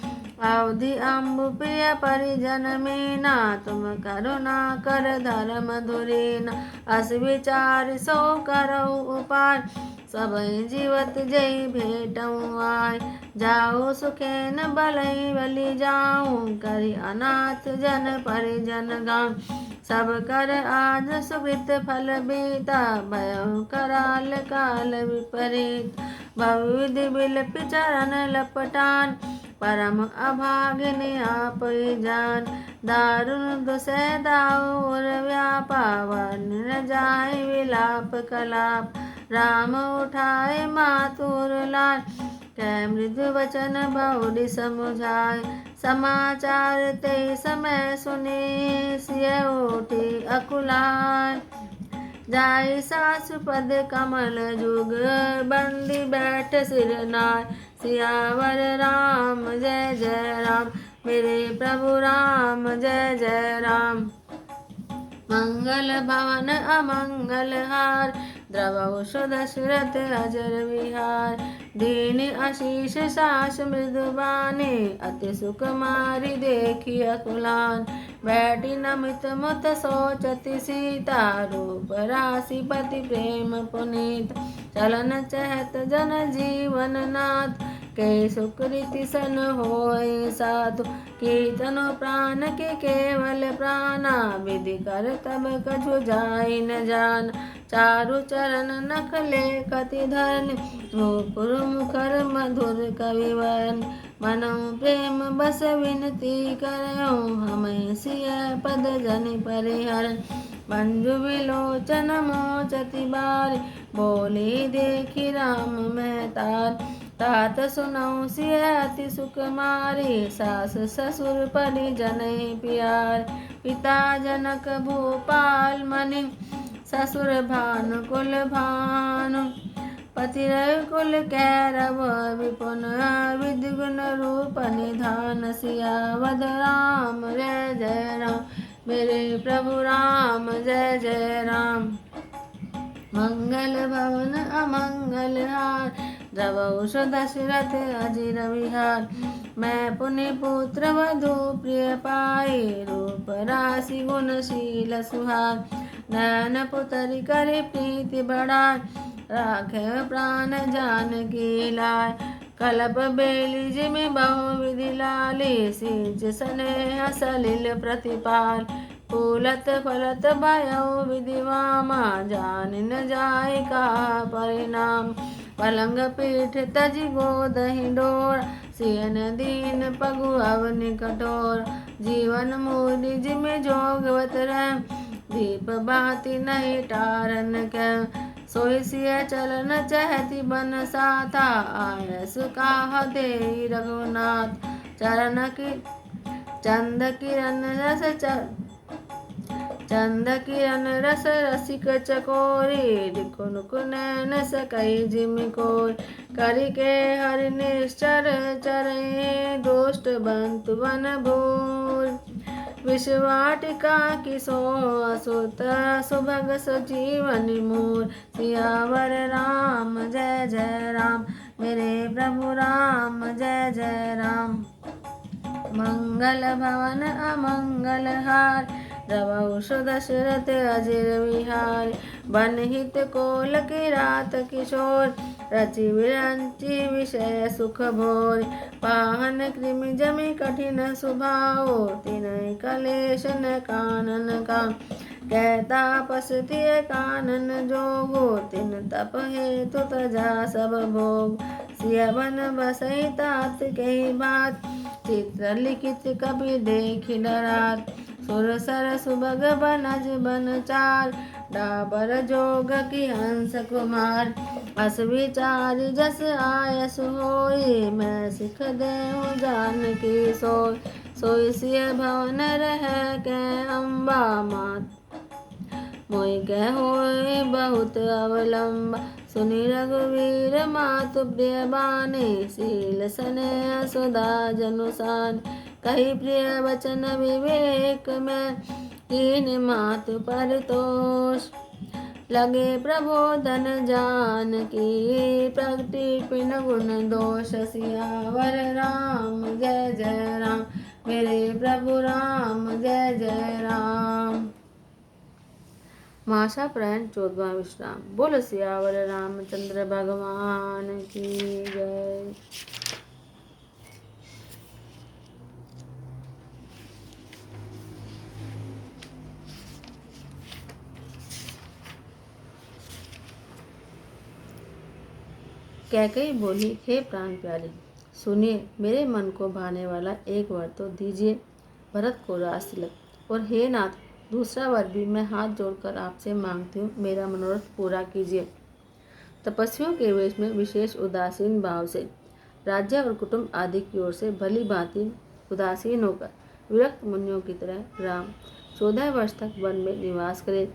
[SPEAKER 1] अवधि अम्बु प्रिय परिजन मीना, तुम करुणा कर धर्म धुरीना। अस विचार सो करो उपाय, सबई जीवत जय भेटऊँ आय। जाओ सुखेन बलई बलि जाऊं, करि अनाथ जन परिजन गाऊं। सब कर आज सुकृत फल बीता, भयउ कराल काल विपरीत। बहुविधि बिलपि चरण लपटान, परम अभागिनी आप ही जान। दारुण दुसह दाऊर व्यापा, वर्णि न जाय विलाप कलाप। राम उठाए मातुर लाय, कह मृदु वचन बहुरि समुझाय। समाचार ते समय सुनी, सिय उठी अकुलाय। जाई सासु पद कमल जुग, बंदी बैठ सिर नाय। सियावर राम जय जय राम, मेरे प्रभु राम जय जय राम। मंगल भवन अमंगल हार, द्रवहुष दशरथ अजर विहार। दीन आशीष सास मृदुबानी, अति सुकुमारी देखी अकुलान। बैठी नमित मुत सोचति सीता, रूप राशि पति प्रेम पुनीत। चलन चहत जन जीवन नाथ, के सुकृति सन होय साधु। कीर्तनो प्राण के केवल प्राणा, विधि कर तब कछु जाय न जान। चारु चरण नख लेखति धरनि, नूपुर मुखर मधुर कविवन। मनऊ प्रेम बस विनती करऊँ, हमें सिय पद जनि परिहरन। मंजु विलोचन मोचति बारि, बोली देखी राम महतार। तात सुनऊ सिय अति सुकुमारी, सास ससुर परिजन प्यार। पिता जनक भूपाल मनि, ससुर भानुकुल भानु। पति रघुकुल कैरव विपुन, विधि गुण रूप निधान। सियावद राम जय जय राम, मेरे प्रभु राम जय जय राम। मंगल भवन अमंगल हार, द्रवहुष दशरथ अजिर विहार। मैं पुनि पुत्र वधु प्रिय पाई, रूप राशि गुणशील सुहार। नयन पुतरि करि प्रीति बढ़ाय, राखे प्राण जानकी लाय। कलप बेली जिमि बहुविधि लाली, सिंच स्नेह सलिल प्रतिपाल। फूलत फलत भयउ विधि वामा, जानि न जाय का परिणाम। पलंग पीठ तजि गोदहि डोर, सियन दीन पगु अवनि कठोर। जीवन मूरि जिमि जोगवत रह, दीप बाती नहीं टारन कह। सोई सिय चलन चहति बन साथा, आयस काह देई रघुनाथ। चरण की चंद किरण रस चंद किरण रस रसिक चकोरी, रिकुन कुनैन सकई जिमि कोय। करि के हरि निश्चर चरई, दुष्ट बंतु बन भूर। विषवाटिका की सो असुत, सुभग सजीवनि मूर। सियावर राम जय जय राम, मेरे प्रभु राम जय जय राम। मंगल भवन अमंगल हार, रवौ सो दशरथ अजिर विहार। बन हित कोल की रात किशोर, रचि विरंचि विषय सुख भोर। पाहन कृमि जमि कठिन सुभाओ, तिनहि कलेश न कानन का। कहता पस तिय कानन जोगो, तिन तप हेतु तजा सब भोग। सिय बन बसई तात कही बात, चित्र लिखित कपि देखि डरात। सुर सर सुबग बनज बनचार, डाबर जोग की हंस कुमार। अस विचारि जस आयस होई, मैं सिख देहु जानकी सोई। सोई सिय भवन रहै कै अम्बा, मात मोहि कह होय बहुत अवलंबा। सुनि रघुवीर मातु प्रिय बानी, शील स्नेह सुधा जनुसान। कही प्रिय वचन विवेक में, कीन्ह मातु परितोष। लगे प्रबोधन जानकी, प्रगति पिन गुण दोष। सियावर राम जय जय राम, मेरे प्रभु राम जय जय राम। माशा प्रयण 14वां विश्राम। बोल सियावर रामचंद्र भगवान की जय। कैकेयी बोली, हे प्राण प्यारे, सुनिए, मेरे मन को भाने वाला एक वर तो दीजिए, भरत को राज तिलक। और हे नाथ, दूसरा वर भी मैं हाथ जोड़कर आपसे मांगती हूँ, मेरा मनोरथ पूरा कीजिए। तपस्वियों के वेश में विशेष उदासीन भाव से, राज्य और कुटुंब आदि की ओर से भली भांति उदासीन होकर, विरक्त मुनियों की तरह राम 14 वर्ष तक वन में निवास करे।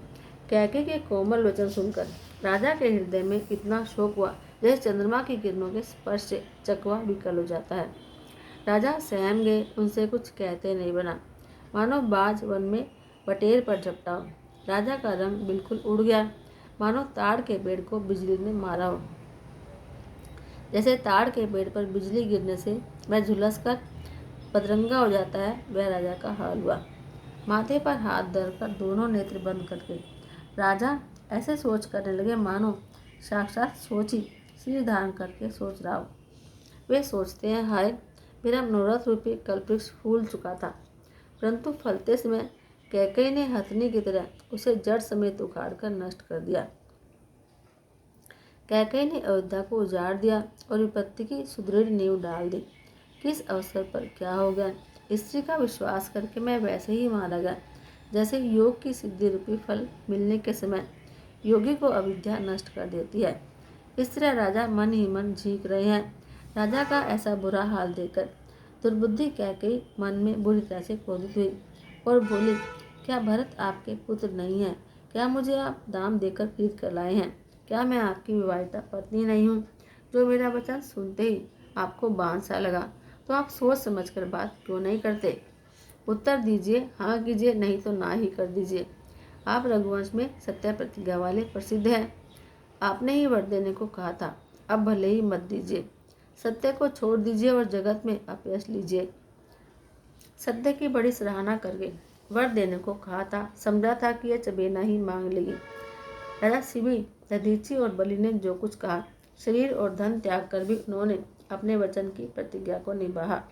[SPEAKER 1] कैकेयी के कोमल वचन सुनकर राजा के हृदय में इतना शोक हुआ, जैसे चंद्रमा की किरणों के स्पर्श से चकवा विकल हो जाता है। राजा सहम गए, उनसे कुछ कहते नहीं बना, मानो बाज वन में बटेर पर झपटा हो। राजा का रंग बिल्कुल उड़ गया, मानो ताड़ के पेड़ को बिजली ने मारा हो। जैसे ताड़ के पेड़ पर बिजली गिरने से वह झुलस कर बदरंगा हो जाता है, वह राजा का हाल हुआ। माथे पर हाथ धरकर दोनों नेत्र बंद करके राजा ऐसे सोच करने लगे, मानो साक्षात सोच ही सिर धारण करके सोच रहा हो। वे सोचते हैं, हाय, मेरा मनोरथ रूपी कल्पवृक्ष फूल चुका था, परंतु फलते समय कैकेयी ने हथनी की तरह उसे जड़ समेत उखाड़ कर नष्ट कर दिया। कैकेयी ने अयोध्या को उजाड़ दिया और विपत्ति की सुदृढ़ नींव डाल दी। किस अवसर पर क्या हो गया? स्त्री का विश्वास करके मैं वैसे ही मारा गया, जैसे योग की सिद्धि रूपी फल मिलने के समय योगी को अविद्या नष्ट कर देती है। इस तरह राजा मन ही मन झींक रहे हैं। राजा का ऐसा बुरा हाल देखकर दुर्बुद्धि कैकेयी मन में बुरी तरह से क्रोधित हुई और बोली, क्या भरत आपके पुत्र नहीं है? क्या मुझे आप दाम देकर खरीद कर लाए हैं? क्या मैं आपकी विवाहिता पत्नी नहीं हूँ, जो मेरा वचन सुनते ही आपको बांध सा लगा? तो आप सोच समझकर बात क्यों नहीं करते? उत्तर दीजिए, हाँ कीजिए, नहीं तो ना ही कर दीजिए। आप रघुवंश में सत्य प्रतिज्ञा वाले प्रसिद्ध हैं। आपने ही वर देने को कहा था, अब भले ही मत दीजिए। सत्य को छोड़ दीजिए और जगत में अपयश लीजिए। सत्य की बड़ी सराहना करके वर देने को कहा था, समझा था कि यह चबेना ही मांग लेगी। राजा शिवी, दधीची और बलि ने जो कुछ कहा, शरीर और धन त्याग कर भी उन्होंने अपने वचन की प्रतिज्ञा को निभाया।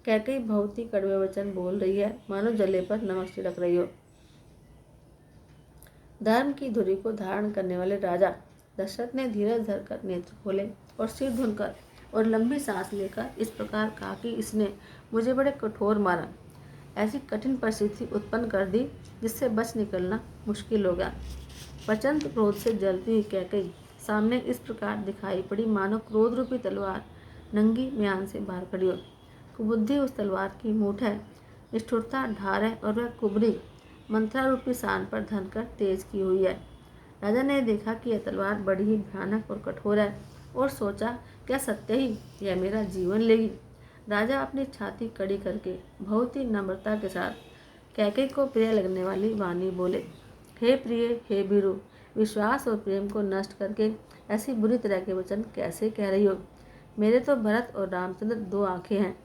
[SPEAKER 1] कैकेयी बहुत ही कड़वे वचन बोल रही है, मानो जले पर नमक छिड़क रही हो। धर्म की धुरी को धारण करने वाले राजा दशरथ ने धीरज धरकर नेत्र खोले और सिर धुनकर और लंबी सांस लेकर इस प्रकार कहा कि इसने मुझे बड़े कठोर मारा, ऐसी कठिन परिस्थिति उत्पन्न कर दी जिससे बच निकलना मुश्किल हो गया। प्रचंड क्रोध से जलती हुई कैकेयी सामने इस प्रकार दिखाई पड़ी, मानो क्रोध रूपी तलवार नंगी म्यान से बाहर खड़ी हो। कुबुद्धि उस तलवार की मूठ है, निष्ठुरता ढार है और वह कुबरी मंत्रा रूपी सान पर धनकर तेज की हुई है। राजा ने देखा कि यह तलवार बड़ी ही भयानक और कठोर है और सोचा, क्या सत्य ही यह मेरा जीवन लेगी? राजा अपनी छाती कड़ी करके बहुत ही नम्रता के साथ कैकेयी को प्रिय लगने वाली वाणी बोले, हे प्रिय, हे भीरु, विश्वास और प्रेम को नष्ट करके ऐसी बुरी तरह के वचन कैसे कह रही हो? मेरे तो भरत और रामचंद्र 2 आंखें हैं,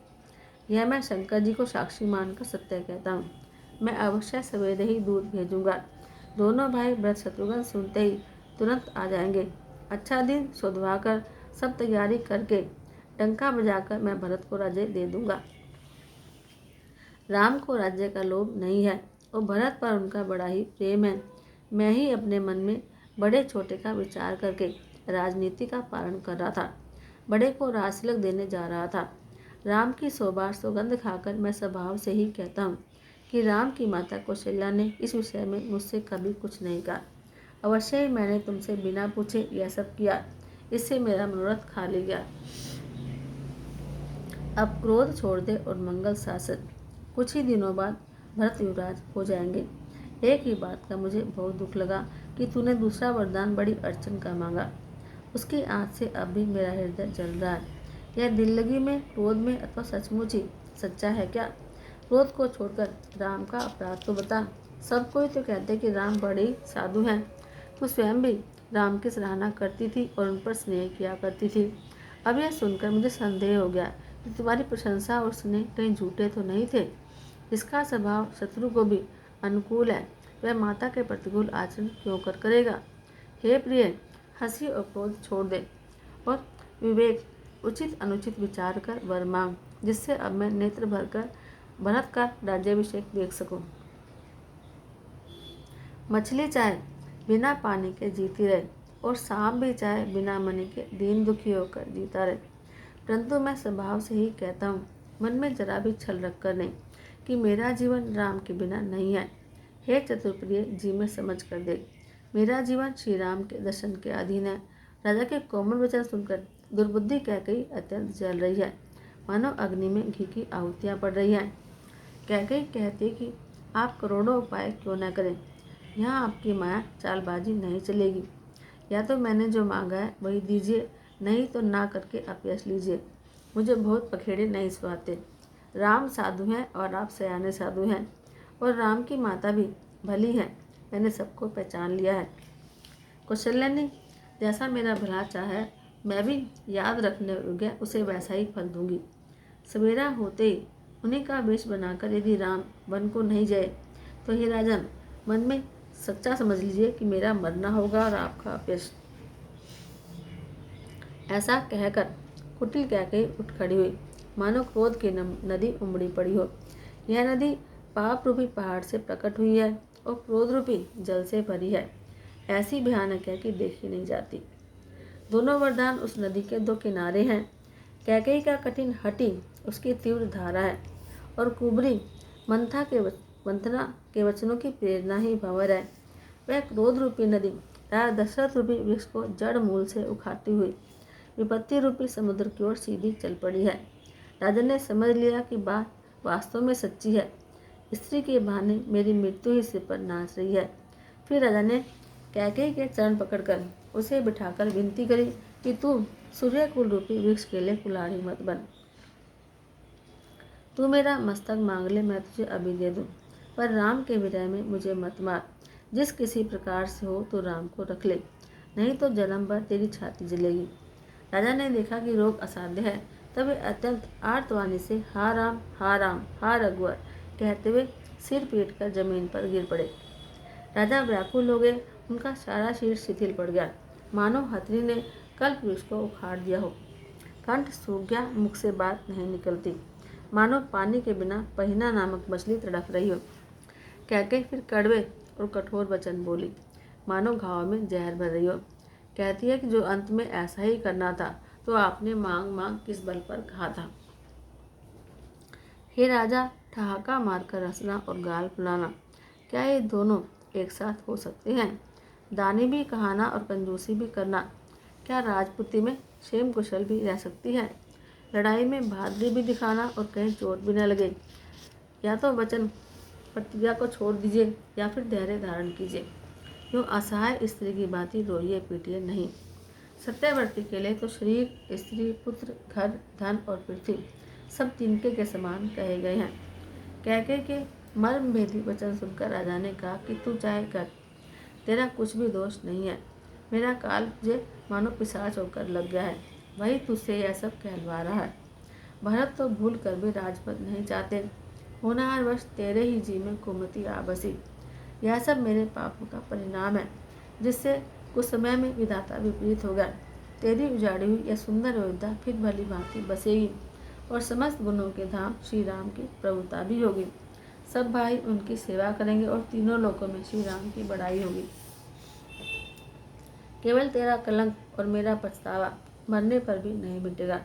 [SPEAKER 1] यह मैं शंकर जी को साक्षी मानकर सत्य कहता हूँ। मैं अवश्य सवेरे ही दूध भेजूंगा। दोनों भाई भरत शत्रुघ्न सुनते ही तुरंत आ जाएंगे। अच्छा दिन शोधवाकर सब तैयारी करके डंका बजाकर मैं भरत को राज्य दे दूंगा। राम को राज्य का लोभ नहीं है और भरत पर उनका बड़ा ही प्रेम है। मैं ही अपने मन में बड़े छोटे का विचार करके राजनीति का पालन कर रहा था। बड़े को राजतिलक देने जा रहा था। राम की सौबार सौगंध खाकर मैं स्वभाव से ही कहता हूँ कि राम की माता कौशल्या ने इस विषय में मुझसे कभी कुछ नहीं कहा। अवश्य ही मैंने तुमसे बिना पूछे यह सब किया। इससे मेरा मनोरथ खाली गया। अब क्रोध छोड़ दे और मंगल शासन। कुछ ही दिनों बाद भरत युवराज हो जाएंगे। एक ही बात का मुझे बहुत दुख लगा कि तूने दूसरा वरदान बड़ी अड़चन का मांगा। उसकी आँच से अब भी मेरा हृदय जल रहा है। यह दिल लगी में, क्रोध में अथवा सचमुच ही सच्चा है क्या? क्रोध को छोड़कर राम का अपराध तो बता। सब कोई तो कहते कि राम बड़े साधु हैं। तू स्वयं भी राम की सराहना करती थी और उन पर स्नेह किया करती थी। अब यह सुनकर मुझे संदेह हो गया कि तुम्हारी प्रशंसा और स्नेह कहीं झूठे तो नहीं थे। इसका स्वभाव शत्रु को भी अनुकूल है, वह माता के प्रतिकूल आचरण क्यों करेगा? हे प्रिय, हंसी और क्रोध छोड़ दे और विवेक उचित अनुचित विचार कर वर मांग, जिससे अब मैं नेत्र भरकर भरत का राज्याभिषेक देख सकूं। मछली चाहे बिना पानी के जीती रहे और सांप भी चाहे बिना मनी के दीन दुखी होकर जीता रहे, परंतु मैं स्वभाव से ही कहता हूँ, मन में जरा भी छल रखकर नहीं, कि मेरा जीवन राम के बिना नहीं है। हे चतुर्प्रिय, जी में समझ कर देख, मेरा जीवन श्री राम के दर्शन के अधीन है। राजा के कोमल वचन सुनकर दुर्बुद्धि कैकेयी अत्यंत जल रही है, मानो अग्नि में घी की आहुतियाँ पड़ रही हैं। कैकेयी कहती कि आप करोड़ों उपाय क्यों न करें, यहाँ आपकी माया चालबाजी नहीं चलेगी। या तो मैंने जो मांगा है वही दीजिए, नहीं तो ना करके अपयश लीजिए। मुझे बहुत पखेड़े नहीं सुहाते। राम साधु हैं और आप सयाने साधु हैं, और राम की माता भी भली है, मैंने सबको पहचान लिया है। कौशल्या ने जैसा मेरा भला चाहा, मैं भी याद रखने योग्य उसे वैसा ही फल दूंगी। सवेरा होते ही उन्हीं का वेश बनाकर यदि राम वन को नहीं जाए तो हे राजन, मन में सच्चा समझ लीजिए कि मेरा मरना होगा और आपका अपयश। ऐसा कहकर कुटिल कैकेयी उठ खड़ी हुई, मानो क्रोध की नदी उमड़ी पड़ी हो। यह नदी पाप रूपी पहाड़ से प्रकट हुई है और क्रोध रूपी जल से भरी है। ऐसी भयानक है कि देखी नहीं जाती। दोनों वरदान उस नदी के दो किनारे हैं। कैकेयी का कठिन हठी उसकी तीव्र धारा है और कुबरी मंथना के वचनों की प्रेरणा ही भंवर है। वह क्रोध रूपी नदी राजा दशरथ रूपी वृक्ष को जड़ मूल से उखाड़ती हुई विपत्ति रूपी समुद्र की ओर सीधी चल पड़ी है। राजा ने समझ लिया कि बात वास्तव में सच्ची है। स्त्री के बहाने मेरी मृत्यु ही सिर पर नाच रही है। फिर राजा ने कैकेयी के चरण पकड़कर उसे बिठाकर विनती करी कि तू सूर्यकुल रूपी वृक्ष के लिए कुल्हाड़ी मत बन। तू मेरा मस्तक मांग ले, मैं तुझे अभी दे दूं, पर राम के विरह में मुझे मत मार। जिस किसी प्रकार से हो तो राम को रख ले, नहीं तो जन्म भर तेरी छाती जलेगी। राजा ने देखा कि रोग असाध्य है, तब वे अत्यंत आर्तवाणी से हा राम हा राम हा रघुवर कहते हुए सिर पीट कर जमीन पर गिर पड़े। राजा व्याकुल हो गए, उनका सारा शरीर शिथिल पड़ गया, मानो हथनी ने कल्प वृक्ष को उखाड़ दिया हो। कंठ सूख गया, मुख से बात नहीं निकलती, मानो पानी के बिना पहिना नामक मछली तड़प रही हो। कैकेयी फिर कड़वे और कठोर वचन बोली, मानो घाव में जहर भर रही हो। कहती है कि जो अंत में ऐसा ही करना था तो आपने मांग मांग किस बल पर कहा था। हे राजा, ठहाका मारकर हंसना और गाल फुलाना, क्या ये दोनों एक साथ हो सकते हैं? दानी भी कहाना और कंजूसी भी करना, क्या राजपुती में क्षेम कुशल भी रह सकती है? लड़ाई में बहादुरी भी दिखाना और कहीं चोट भी न लगे। या तो वचन प्रतिज्ञा को छोड़ दीजिए या फिर धैर्य धारण कीजिए। यूँ असहाय स्त्री की भांति रोइए पीटिए नहीं। सत्यावर्ती के लिए तो शरीर, स्त्री, पुत्र, घर, धन और पृथ्वी सब तिनके के समान कहे गए हैं। कैकेयी के मर्म भेदी वचन सुनकर राजा ने कहा कि तू चाहे कर, तेरा कुछ भी दोष नहीं है। मेरा काल तुझे मानो पिशाच होकर लग गया है, वही तुझसे यह सब कहलवा रहा है। भरत तो भूल कर भी राजपद नहीं चाहते, होनहारवश तेरे ही जी में कुमति आ बसी। यह सब मेरे पापों का परिणाम है, जिससे कुछ समय में विधाता विपरीत हो गया। तेरी उजाड़ी हुई यह सुंदर अयोध्या फिर भली भांति बसेगी और समस्त गुणों के धाम श्री राम की प्रभुता भी होगी। सब भाई उनकी सेवा करेंगे और तीनों लोकों में श्री राम की बड़ाई होगी। केवल तेरा कलंक और मेरा पछतावा मरने पर भी नहीं मिटेगा,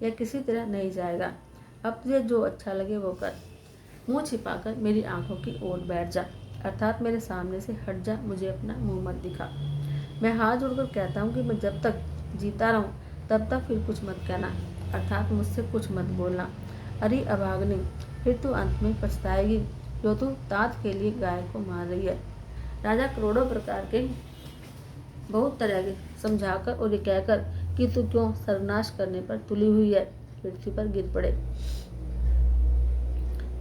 [SPEAKER 1] यह किसी तरह नहीं जाएगा। अब तुझे जो अच्छा लगे वो कर। मुंह छिपाकर मेरी आंखों की ओर बैठ जा, अर्थात मेरे सामने से हट जा, मुझे अपना मुंह मत दिखा। मैं हाथ जोड़कर कहता हूँ कि मैं जब तक जीता रहूँ तब तक फिर कुछ मत कहना, अर्थात मुझसे कुछ मत बोलना। अरे अभागनी, फिर तू अंत में पछताएगी, जो तू तात के लिए गाय को मार रही है। राजा करोड़ों प्रकार के बहुत तरह के समझाकर और ये कहकर कि तू क्यों सर्वनाश करने पर तुली हुई है, पृथ्वी पर गिर पड़े।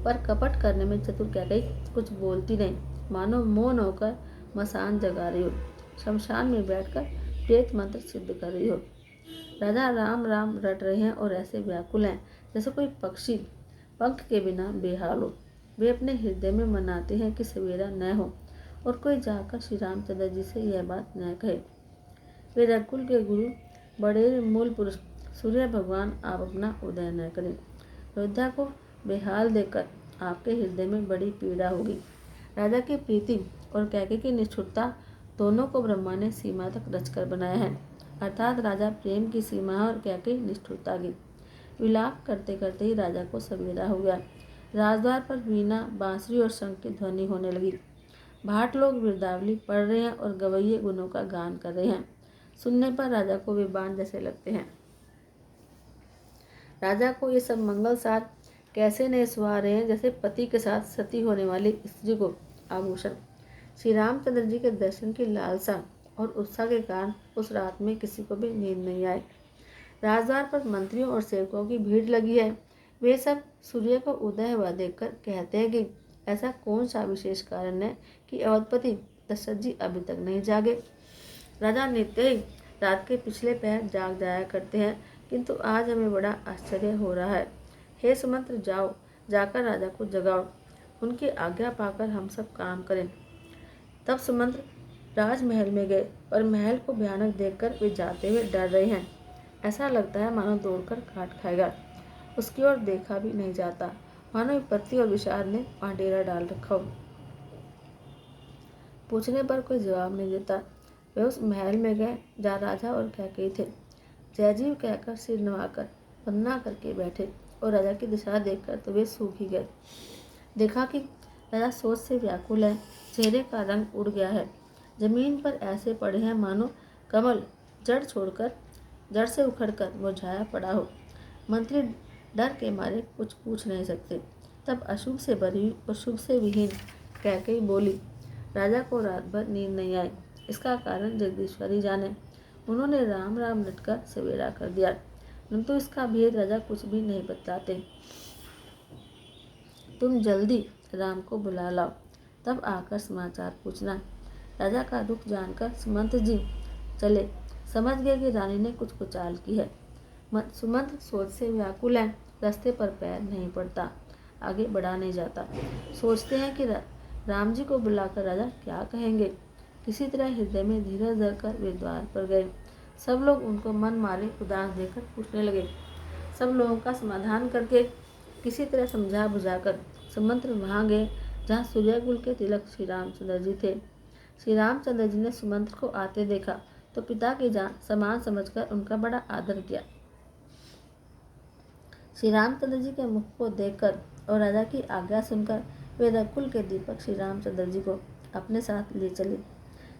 [SPEAKER 1] पर कपट करने में चतुर कैकई कुछ बोलती नहीं, मानो मौन होकर मसान जगा रही हो, शमशान में बैठकर प्रेत मंत्र सिद्ध कर रही हो। राजा राम राम रट रहे हैं और ऐसे व्याकुल हैं जैसे कोई पक्षी पंख के बिना बेहाल हो। वे अपने हृदय में मनाते हैं कि सवेरा न हो और कोई जाकर श्री रामचंद्र जी से यह बात न कहे। वे रघुकुल के गुरु बड़े मूल पुरुष सूर्य भगवान आप अपना उदय न करें। अयोध्या को बेहाल देखकर आपके हृदय में बड़ी पीड़ा होगी। राजा की प्रीति और कैके की निष्ठुरता दोनों को ब्रह्मा ने सीमा तक रचकर बनाया है, अर्थात राजा प्रेम की सीमा और कैके निष्ठुरता की। विलाप करते करते ही राजा को सवेरा हो गया। राजद्वार पर वीणा, बांसुरी और शंख की ध्वनि होने लगी। भाट लोग बिरदावली पढ़ रहे हैं और गवैये गुणों का गान कर रहे हैं। सुनने पर राजा को वे बाण जैसे लगते हैं। राजा को ये सब मंगल सार कैसे नहीं सुहा रहे हैं, जैसे पति के साथ सती होने वाली स्त्री को आभूषण। श्री रामचंद्र जी के दर्शन की लालसा और उत्साह के कारण उस रात में किसी को भी नींद नहीं आई। राजद्वार पर मंत्रियों और सेवकों की भीड़ लगी है। वे सब सूर्य को उदय हुआ देखकर कहते हैं कि ऐसा कौन सा विशेष कारण है कि अवधपति दशरथ जी अभी तक नहीं जागे। राजा नित्य ही रात के पिछले पहर जाग जाया करते हैं, किंतु आज हमें बड़ा आश्चर्य हो रहा है। हे सुमंत्र, जाओ, जाकर राजा को जगाओ, उनकी आज्ञा पाकर हम सब काम करें। तब सुमंत्र राजमहल में गए, पर महल को भयानक देखकर वे जाते हुए डर रहे हैं। ऐसा लगता है मानो दौड़कर काट खाएगा। उसकी ओर देखा भी नहीं जाता, मानो विपत्ति और विषाद ने वहाँ डेरा डाल रखा हो। पूछने पर कोई जवाब नहीं देता। वे उस महल में गए जहाँ राजा और कैकेयी थे। जयजीव कहकर सिर नवाकर वंदना करके बैठे और राजा की दिशा देखकर तो वे सूख ही गए। देखा कि राजा सोच से व्याकुल है, चेहरे का रंग उड़ गया है, जमीन पर ऐसे पड़े हैं मानो कमल जड़ से उखड़कर मुरझाया पड़ा हो। मंत्री डर के मारे कुछ पूछ नहीं सकते। तब अशुभ से भरी और शुभ से विहीन कैकेयी बोली, राजा को रात भर नींद नहीं आई, इसका कारण जगदीश्वर ही जाने। उन्होंने राम राम रटकर सवेरा कर दिया, परंतु इसका भेद राजा कुछ भी नहीं बतलाते। तुम जल्दी राम को बुला लाओ, तब आकर समाचार पूछना। राजा का दुख जानकर सुमंत जी चले, समझ गए कि रानी ने कुछ कुचाल की है। सुमंत सोच से व्याकुल है, रास्ते पर पैर नहीं पड़ता, आगे बढ़ा नहीं जाता। सोचते हैं कि राम जी को बुलाकर राजा क्या कहेंगे। किसी तरह हृदय में धीरज धरकर वे द्वार पर गए। सब लोग उनको मन मारे उदास देखकर पूछने लगे। सब लोगों का समाधान करके किसी तरह समझा बुझाकर सुमंत्र वहाँ गए जहाँ सूर्यकुल के तिलक श्री रामचंद्र जी थे। श्री रामचंद्र जी ने सुमंत्र को आते देखा तो पिता की जान समान समझकर उनका बड़ा आदर किया। श्री रामचंद्र जी के मुख को देखकर और राजा की आज्ञा सुनकर वे रघुकुल के दीपक श्री रामचंद्र जी को अपने साथ ले चले।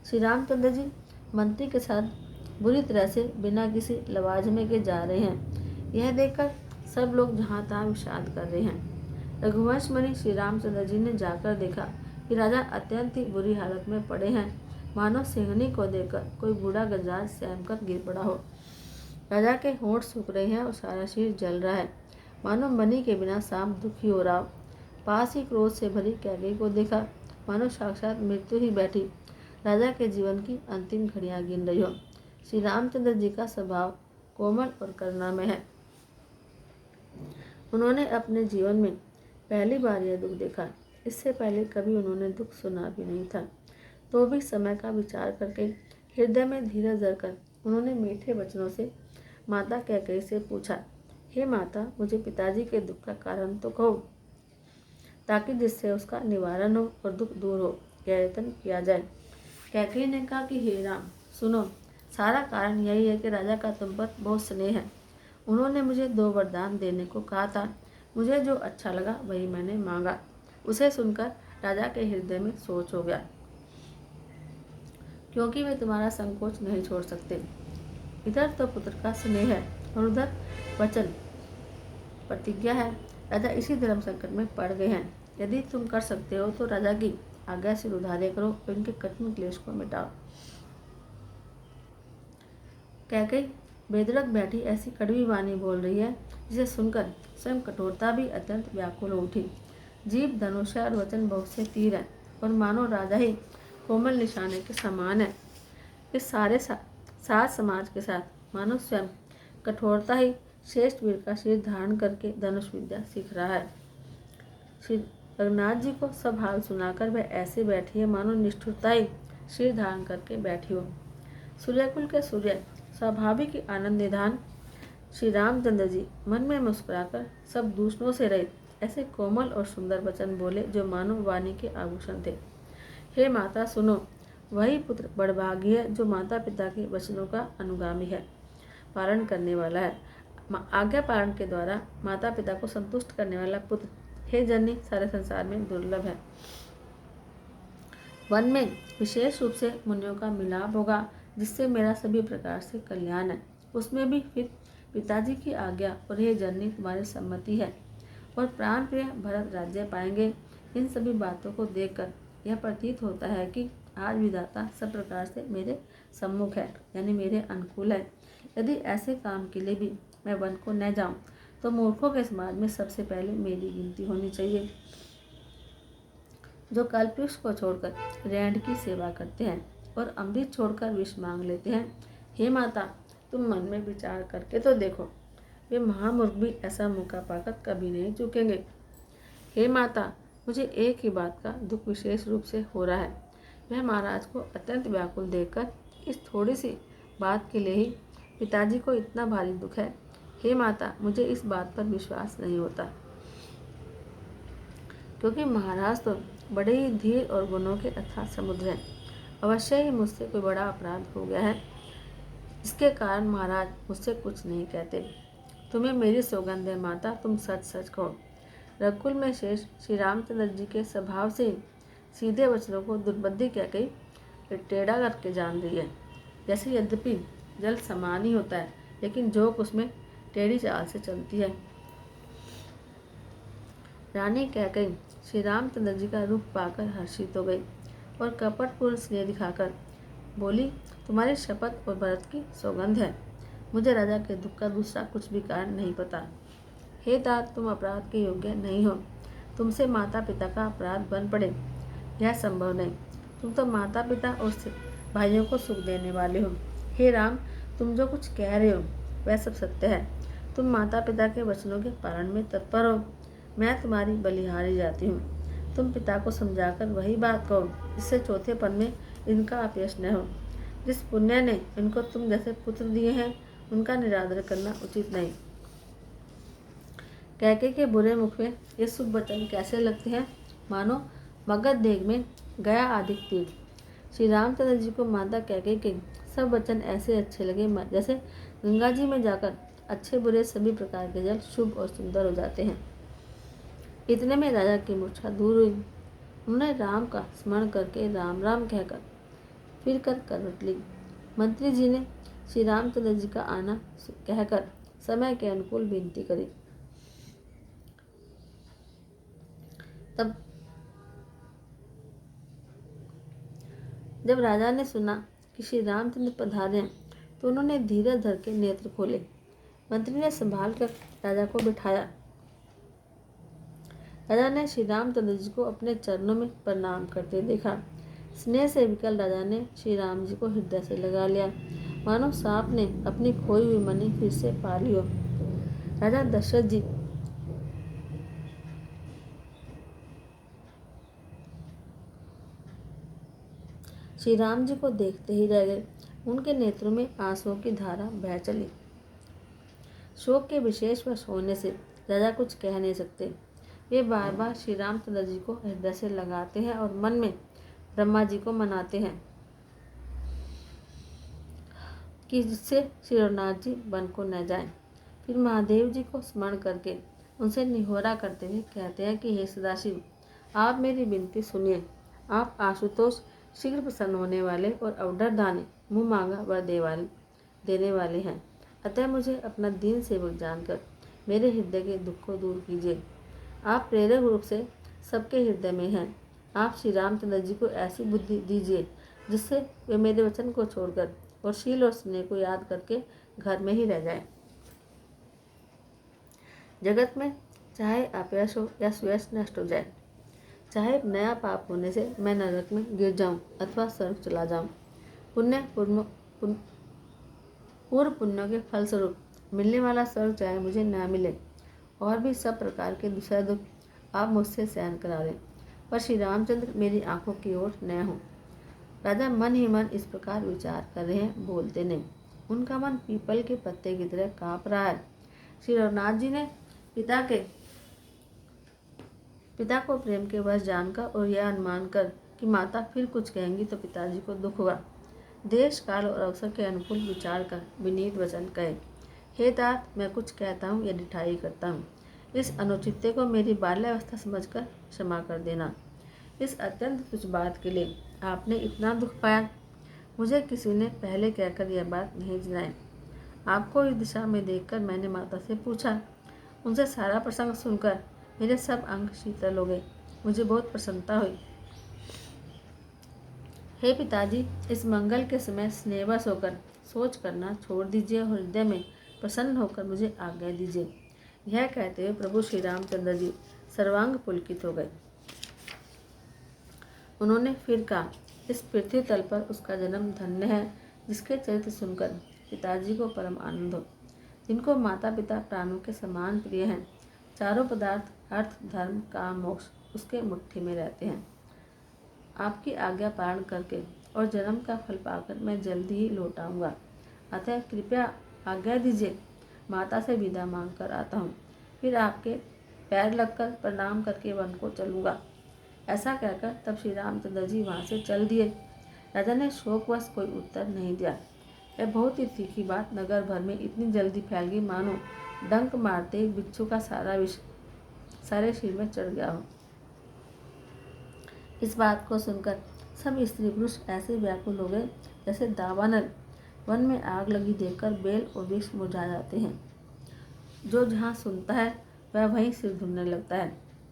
[SPEAKER 1] श्री रामचंद्र जी मंत्री के साथ बुरी तरह से बिना किसी लवाजमे के जा रहे हैं। यह देखकर सब लोग जहाँ तहाँ विषाद कर रहे हैं। रघुवंश मणि श्री रामचंद्र जी ने जाकर देखा कि राजा अत्यंत ही बुरी हालत में पड़े हैं, मानो सिंहनी को देखकर कोई बूढ़ा गजराज सहम कर गिर पड़ा हो। राजा के होंठ सूख रहे हैं और सारा शरीर जल रहा है, मानो मणि के बिना सांप दुखी हो रहा हो। पास ही क्रोध से भरी कैकेयी को देखा, मानो साक्षात मृत्यु ही बैठी राजा के जीवन की अंतिम घड़ियां गिन रही हो। श्री रामचंद्र जी का स्वभाव कोमल और करुणामय है। उन्होंने अपने जीवन में पहली बार यह दुख देखा। इससे पहले कभी उन्होंने दुख सुना भी नहीं था। तो भी समय का विचार करके हृदय में धीरज धरकर उन्होंने मीठे वचनों से माता कैकेयी से पूछा, हे माता, मुझे पिताजी के दुख का कारण तो कहो, ताकि जिससे उसका निवारण हो और दुख दूर हो, यह यत्न किया जाए। कैकेयी ने कहा कि हे राम, सुनो, सारा कारण यही है कि राजा का तुम पर बहुत स्नेह है। उन्होंने मुझे 2 वरदान देने को कहा था। मुझे जो अच्छा लगा वही मैंने मांगा। उसे सुनकर राजा के हृदय में सोच हो गया, क्योंकि वे तुम्हारा संकोच नहीं छोड़ सकते। इधर तो पुत्र का स्नेह है और उधर वचन प्रतिज्ञा है। राजा इसी धर्म संकट में पड़ गए हैं। यदि तुम कर सकते हो तो राजा की आज्ञा से उधारे करो और इनके कठिन क्लेश को मिटाओ। कैकेयी बेधड़क बैठी ऐसी कड़वी वाणी बोल रही है जिसे सुनकर स्वयं कठोरता भी अत्यंत व्याकुल हो उठी। जीभ धनुष है और वचन बहुत से तीर है और मानो राजा ही कोमल निशाने के समान है। इस सारे सात समाज के साथ मानो स्वयं कठोरता ही श्रेष्ठ वीर का सिर धारण करके धनुष विद्या सीख रहा है। श्री रघुनाथ जी को सब हाल सुनाकर वह ऐसे बैठी है मानो निष्ठुरता ही सिर धारण करके बैठी हो। सूर्यकुल के सूर्य स्वाभाविक आनंद निधान श्री रामचंद्र जी मन में मुस्कुराकर सब दूषणों से रहित ऐसे कोमल और सुंदर वचन बोले जो मानो वाणी के आभूषण थे। हे माता, सुनो, वही पुत्र बड़भागी है जो माता पिता के वचनों का अनुगामी है, पालन करने वाला है। आज्ञा पालन के द्वारा माता पिता को संतुष्ट करने वाला पुत्र, हे जननी, सारे संसार में दुर्लभ है। वन में विशेष रूप से मुनियों का मिलाप होगा, जिससे मेरा सभी प्रकार से कल्याण है। उसमें भी फिर पिताजी की आज्ञा और हे जननी तुम्हारी सम्मति है और प्राण प्रिय भरत राज्य पाएंगे। इन सभी बातों को देखकर यह प्रतीत होता है कि आज विधाता सब प्रकार से मेरे सम्मुख है, यानी मेरे अनुकूल है। यदि ऐसे काम के लिए भी मैं वन को न जाऊं तो मूर्खों के समाज में सबसे पहले मेरी गिनती होनी चाहिए, जो कल्पवृक्ष को छोड़कर रैंड की सेवा करते हैं और अमृत छोड़कर विष मांग लेते हैं। हे माता, तुम मन में विचार करके तो देखो, वे महामूर्ख भी ऐसा मौका पाकर कभी नहीं चूकेंगे। हे माता, मुझे एक ही बात का दुख विशेष रूप से हो रहा है। वह महाराज को अत्यंत व्याकुल देखकर इस थोड़ी सी बात के लिए ही पिताजी को इतना भारी दुख है। हे माता, मुझे इस बात पर विश्वास नहीं होता, क्योंकि महाराज तो बड़े ही धीर और गुणों के अथाह समुद्र हैं। अवश्य ही मुझसे कोई बड़ा अपराध हो गया है, इसके कारण महाराज मुझसे कुछ नहीं कहते। तुम्हें मेरी सौगंध है माता, तुम सच सच कहो। रघुकुल में शेष श्री रामचंद्र जी के स्वभाव से सीधे वचनों को दुर्बुद्धि कहकर टेढ़ा करके जान रही है। जैसे यद्यपि जल समान ही होता है, लेकिन जोक उसमें टेढ़ी चाल से चलती है। रानी कैकेयी श्री रामचंद्र जी का रूप पाकर हर्षित हो गई और कपटपूर्ण स्नेह दिखाकर बोली, तुम्हारी शपथ और भरत की सौगंध है, मुझे राजा के दुख का दूसरा कुछ भी कारण नहीं पता। हे तात, तुम अपराध के योग्य नहीं हो। तुमसे माता पिता का अपराध बन पड़े, यह संभव नहीं। तुम तो माता पिता और भाइयों को सुख देने वाले हो। हे राम, तुम जो कुछ कह रहे हो वह सब सत्य है। तुम माता पिता के वचनों के पालन में तत्पर हो। मैं तुम्हारी बलिहारी जाती हूँ। तुम पिता को समझाकर वही बात कहो जिससे चौथेपन में इनका अपयश न हो। जिस पुण्य ने इनको तुम जैसे पुत्र दिए हैं, उनका निरादर करना उचित नहीं। कैकेयी के बुरे मुख में ये शुभ वचन कैसे लगते हैं, मानो मगध देग में गया आदि तीर। श्री रामचंद्र जी को माता कैकेयी के सब वचन ऐसे अच्छे लगे जैसे गंगा जी में जाकर अच्छे बुरे सभी प्रकार के जल शुभ और सुंदर हो जाते हैं। इतने में राजा की मूर्छा दूर हुई। उन्होंने राम का स्मरण करके राम राम कहकर फिर कर करवट ली। मंत्री जी ने श्री रामचंद्र जी का आना कहकर समय के अनुकूल विनती करी। तब जब राजा ने सुना कि श्री रामचंद्र पधारे हैं, तो उन्होंने धीरज धर के नेत्र खोले। मंत्री ने संभाल कर राजा को बिठाया। राजा ने श्री रामचंद्र जी को अपने चरणों में प्रणाम करते देखा। स्नेह से विकल राजा ने श्री राम जी को हृदय से लगा लिया, मानो सांप ने अपनी खोई हुई मणि फिर से पा ली हो। राजा दशरथ जी श्री राम जी को देखते ही रह गए। उनके नेत्रों में आंसुओं की धारा बह चली। शोक के विशेष वश होने से राजा कुछ कह नहीं सकते। वे बार बार श्री रामचंद्र जी को हृदय से लगाते हैं और मन में ब्रह्मा जी को मनाते हैं कि जिससे श्री रघुनाथ जी वन को न जाएं। फिर महादेव जी को स्मरण करके उनसे निहोरा करते हुए कहते हैं कि हे सदाशिव, आप मेरी विनती सुनिए। आप आशुतोष शीघ्र प्रसन्न होने वाले और अवडर दाने मुँह मांगा वर देने वाले हैं। अतः मुझे अपना दीन सेवक जानकर मेरे हृदय के दुख को दूर कीजिए। आप प्रेरक रूप से सबके हृदय में हैं। आप श्री रामचंद्र जी को ऐसी बुद्धि दीजिए जिससे वे मेरे वचन को छोड़कर और शील और स्नेह को याद करके घर में ही रह जाए। जगत में चाहे अपयश हो या सुयश नष्ट हो जाए, चाहे नया पाप होने से मैं नरक में गिर जाऊं अथवा स्वर्ग चला जाऊं, पूर्व पुण्यों के फलस्वरूप मिलने वाला स्वर्ग चाहे मुझे न मिले और भी सब प्रकार के दूसरा दुख आप मुझसे सहन करा लें, पर श्री रामचंद्र मेरी आंखों की ओर न हो। राजा मन ही मन इस प्रकार विचार कर रहे हैं, बोलते नहीं। उनका मन पीपल के पत्ते की तरह कांप रहा है। श्री रघुनाथ जी ने पिता को प्रेम के वश जानकर और यह अनुमान कर कि माता फिर कुछ कहेंगी तो पिताजी को दुख हुआ। देश काल और अवसर के अनुकूल विचार कर विनीत वचन कहे, हे तात, मैं कुछ कहता हूँ या ढिठाई करता हूँ। इस अनुचित्य को मेरी बाल्यावस्था समझकर क्षमा कर देना। इस अत्यंत तुच्छ बात के लिए आपने इतना दुख पाया। मुझे किसी ने पहले कहकर यह बात नहीं जनाई। आपको इस दिशा में देखकर मैंने माता से पूछा। उनसे सारा प्रसंग सुनकर मेरे सब अंग शीतल हो गए। मुझे बहुत प्रसन्नता हुई। हे पिताजी, इस मंगल के समय स्नेहवश होकर सोच करना छोड़ दीजिए और हृदय में प्रसन्न होकर मुझे आज्ञा दीजिए। यह कहते हुए प्रभु श्री रामचंद्र जी सर्वांग पुलकित हो गए। उन्होंने फिर कहा, इस पृथ्वी तल पर उसका जन्म धन्य है जिसके चरित्र सुनकर पिताजी को परम आनंद हो, जिनको माता पिता प्राणों के समान प्रिय हैं। चारों पदार्थ अर्थ धर्म काम मोक्ष उसके मुट्ठी में रहते हैं। आपकी आज्ञा पालन करके और जन्म का फल पाकर मैं जल्दी ही लौट आऊँगा। अतः कृपया आज्ञा दीजिए, माता से विदा मांग कर आता हूँ। फिर आपके पैर लगकर प्रणाम करके वन को चलूँगा। ऐसा कहकर तब श्री रामचंद्र जी वहाँ से चल दिए। राजा ने शोकवश कोई उत्तर नहीं दिया। यह बहुत ही तीखी बात नगर भर में इतनी जल्दी फैल गई मानो डंक मारते ही बिच्छू का सारा विष सारे सिर में चढ़ गया हो। इस बात को सुनकर सब स्त्री पुरुष ऐसे व्याकुल हो गए जैसे दावानल वन में आग लगी देखकर बेल और वृक्ष मुरझा जाते हैं। जो जहाँ सुनता है वह वहीं सिर धुनने लगता है।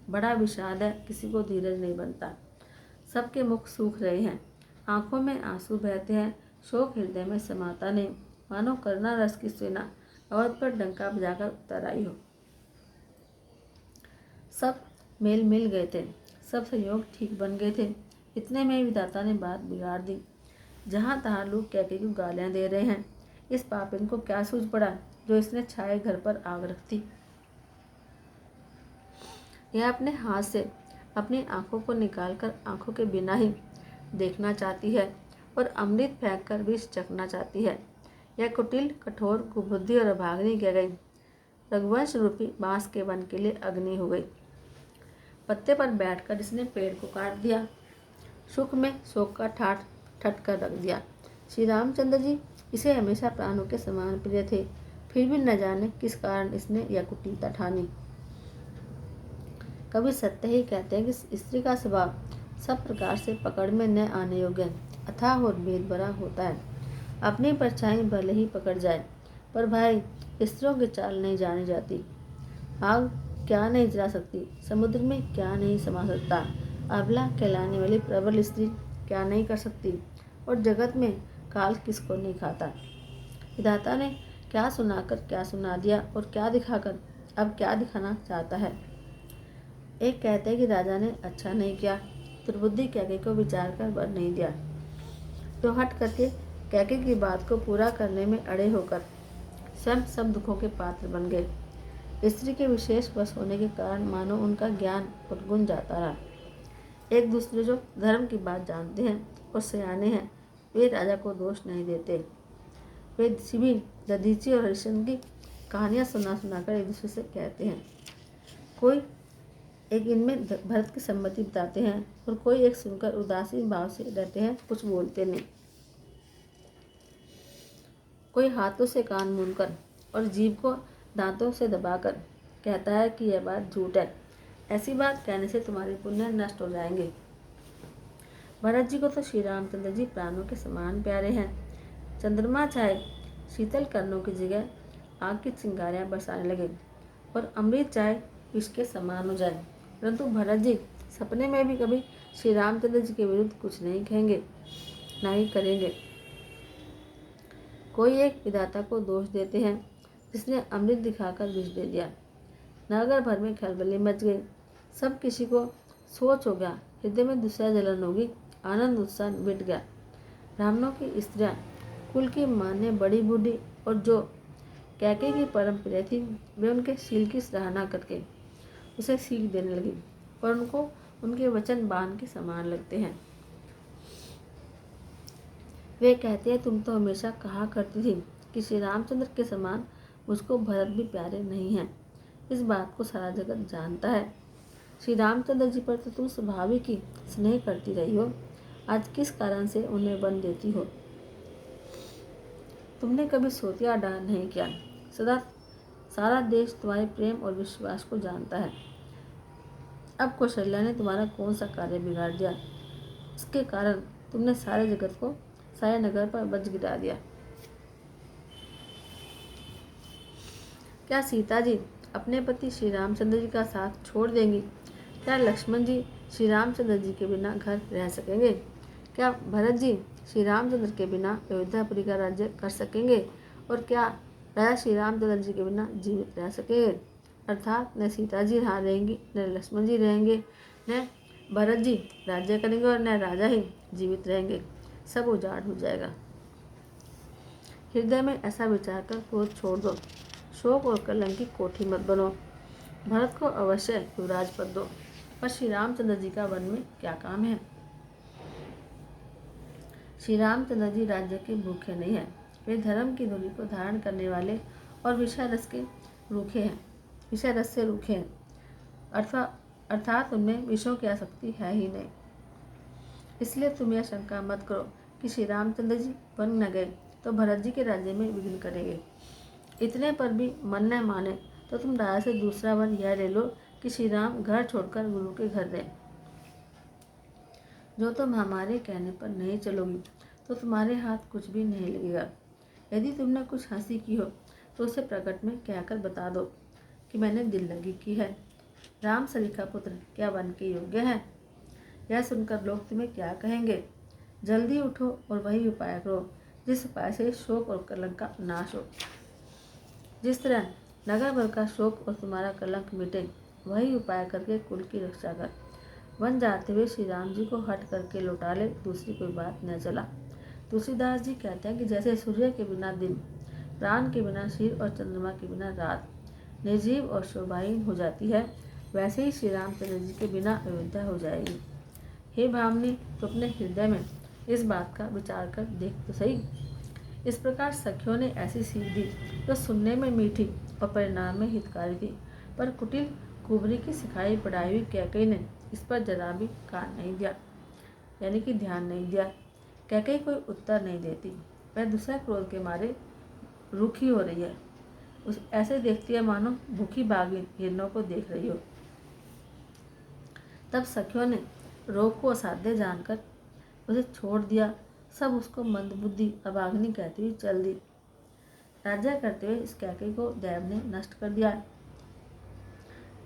[SPEAKER 1] बड़ा विषाद है, किसी को धीरज नहीं बनता। सबके मुख सूख रहे हैं, आंखों में आंसू बहते हैं। शोक हृदय में समाता नहीं, मानो करुणा रस की सेना अवध पर डंका बजाकर उतर आई हो। सब मेल मिल गए थे, सब संयोग ठीक बन गए थे। इतने में विधाता ने बात बिगाड़ दी। जहाँ तहाँ लोग कैके को गालियाँ दे रहे हैं। इस पापिन को क्या सूझ पड़ा जो इसने छाए घर पर आग रख दी। यह अपने हाथ से अपनी आंखों को निकालकर आंखों के बिना ही देखना चाहती है और अमृत फेंक कर विष चखना चाहती है। यह कुटिल कठोर कुबुद्धि और अभागिनी कह गई। रघुवंश रूपी बांस के वन के लिए अग्नि हो गई। पत्ते पर बैठकर इसने पेड़ को काट दिया। सुख में शोक का ठाठ ठट कर रख दिया। श्री रामचंद्र जी इसे हमेशा प्राणों के समान प्रिय थे, फिर भी न जाने किस कारण इसने यह कुटिलता ठानी। कभी सत्य ही कहते हैं कि स्त्री का स्वभाव सब प्रकार से पकड़ में न आने योग्य अथाह और भेद भरा होता है। अपनी परछाई भले ही पकड़ जाए, पर भाई स्त्रियों की चाल नहीं जानी जाती। आग क्या नहीं जला सकती, समुद्र में क्या नहीं समा सकता, अबला कहलाने वाली प्रबल स्त्री क्या नहीं कर सकती, और जगत में काल किसको नहीं खाता। विधाता ने क्या सुनाकर क्या सुना दिया और क्या दिखाकर अब क्या दिखाना चाहता है। एक कहते हैं कि राजा ने अच्छा नहीं किया, दुर्बुद्धि कैके को विचार कर वर नहीं दिया। तो हट करके कैके की बात को पूरा करने में अड़े होकर स्वयं सब दुखों के पात्र बन गए। स्त्री के विशेष वश होने के कारण मानो उनका ज्ञान और गुण जाता रहा। एक दूसरे जो धर्म की बात जानते हैं और सयाने हैं, वे राजा को दोष नहीं देते। वे शिविर, दधीची और हरिश्चंद्र की कहानियाँ सुना सुनाकर एक दूसरे से कहते हैं। कोई एक इनमें भरत की सम्मति बताते हैं और कोई एक सुनकर उदासीन भाव से रहते हैं, कुछ बोलते नहीं। कोई हाथों से कान मूंदकर और जीभ को दांतों से दबाकर कहता है कि यह बात झूठ है, ऐसी बात कहने से तुम्हारे पुण्य नष्ट हो जाएंगे। भरत जी को तो श्री रामचंद्र जी प्राणों के समान प्यारे हैं। चंद्रमा चाहे शीतल कर्णों की जगह आग की चिंगारियां बरसाने लगे और अमृत चाहे विष के समान हो जाए, परंतु भरत जी सपने में भी कभी श्री रामचंद्र जी के विरुद्ध कुछ नहीं कहेंगे, ना ही करेंगे। कोई एक विधाता को दोष देते हैं जिसने अमृत दिखाकर विष दे दिया। नगर भर में खलबली मच गई, सब किसी को सोच हो गया, हृदय में दूसरा जलन होगी, आनंद उत्साह मिट गया। ब्राह्मणों की स्त्रियां कुल की मान्य बड़ी बूढ़ी और जो कैके की परम प्रिय थी, वे उनके शील की सराहना करके उसे सीख देने लगी और उनको उनके वचन बाण के समान लगते हैं। वे कहते हैं, तुम तो हमेशा कहा करती थी कि श्री रामचंद्र के समान मुझको भरत भी प्यारे नहीं हैं। इस बात को सारा जगत जानता है। श्री रामचंद्र जी पर तो तुम स्वाभाविक ही स्नेह करती रही हो, आज किस कारण से उन्हें वन देती हो? तुमने कभी सोतिया डाल नहीं किया। सारा देश तुम्हारे प्रेम और विश्वास को जानता है। अब कौशल्या ने तुम्हारा कौन सा कार्य बिगाड़ दिया? इसके कारण तुमने सारे जगत को सारे नगर पर बच गिरा दिया। क्या सीता जी अपने पति श्री रामचंद्र जी का साथ छोड़ देंगी? क्या लक्ष्मण जी श्री रामचंद्र जी के बिना घर रह सकेंगे? क्या भरत जी श्री रामचंद्र के बिना अयोध्यापुरी का राज्य कर सकेंगे? और क्या राजा श्री रामचंद्र जी के बिना जीवित रह सकेंगे? अर्थात न सीता जी यहाँ रहेंगी, न लक्ष्मण जी रहेंगे, न भरत जी राज्य करेंगे और न राजा ही जीवित रहेंगे, सब उजाड़ हो जाएगा। हृदय में ऐसा विचार कर क्रोध छोड़ दो, शोक और कलंक की कोठी मत बनो। भरत को अवश्य युवराज पद दो, पर श्री रामचंद्र जी का वन में क्या काम है? श्री रामचंद्र जी राज्य के भूखे नहीं हैं, वे धर्म की धुरी को धारण करने वाले और विषय रस से रूखे हैं, अर्थात उनमें विषयों की आसक्ति है ही नहीं। इसलिए तुम यह शंका मत करो कि श्री रामचंद्र जी वन न गए तो भरत जी के राज्य में विघ्न करेंगे। इतने पर भी मन न माने तो तुम राजा से दूसरा वन यह ले लो कि श्री राम घर छोड़कर गुरु के घर रहें। जो तुम हमारे कहने पर नहीं चलोगी तो तुम्हारे हाथ कुछ भी नहीं लगेगा। यदि तुमने कुछ हंसी की हो तो उसे प्रकट में कहकर बता दो कि मैंने दिल लगी की है। राम सरीखा पुत्र क्या वन के योग्य है? यह सुनकर लोग तुम्हें क्या कहेंगे? जल्दी उठो और वही उपाय करो जिस उपाय से शोक और कलंक का नाश हो। जिस तरह नगर भर का शोक और तुम्हारा कलंक मिटे, वही उपाय करके कुल की रक्षा कर। वन जाते हुए श्री राम जी को हट करके लौटा ले, दूसरी कोई बात न चला। तुलसीदास जी कहते हैं कि जैसे सूर्य के बिना दिन, प्राण के बिना शरीर और चंद्रमा के बिना रात निर्जीव और शोभाहीन हो जाती है, वैसे ही श्री रामचंद्र जी के बिना अयोध्या हो जाएगी। हे भामिनी, तो अपने हृदय में इस बात का विचार कर देख तो सही। इस प्रकार सखियों ने ऐसी सीख दी जो सुनने में मीठी और परिणाम में हितकारी थी, पर कुटिल कुबरी की सिखाई पढ़ाई हुई कैकेयी ने इस पर जरा भी कान नहीं दिया, यानी कि ध्यान नहीं दिया। कैकेयी कोई उत्तर नहीं देती, वह दूसरे क्रोध के मारे रूखी हो रही है। उस ऐसे देखती है मानो भूखी बाघिन हिरणों को देख रही हो। तब सखियों ने रोग को असाध्य जानकर उसे छोड़ दिया। सब उसको मंदबुद्धि अभागिनी कहती हुई चल दी। राज्य करते हुए इस कैकेयी को दैव ने नष्ट कर दिया।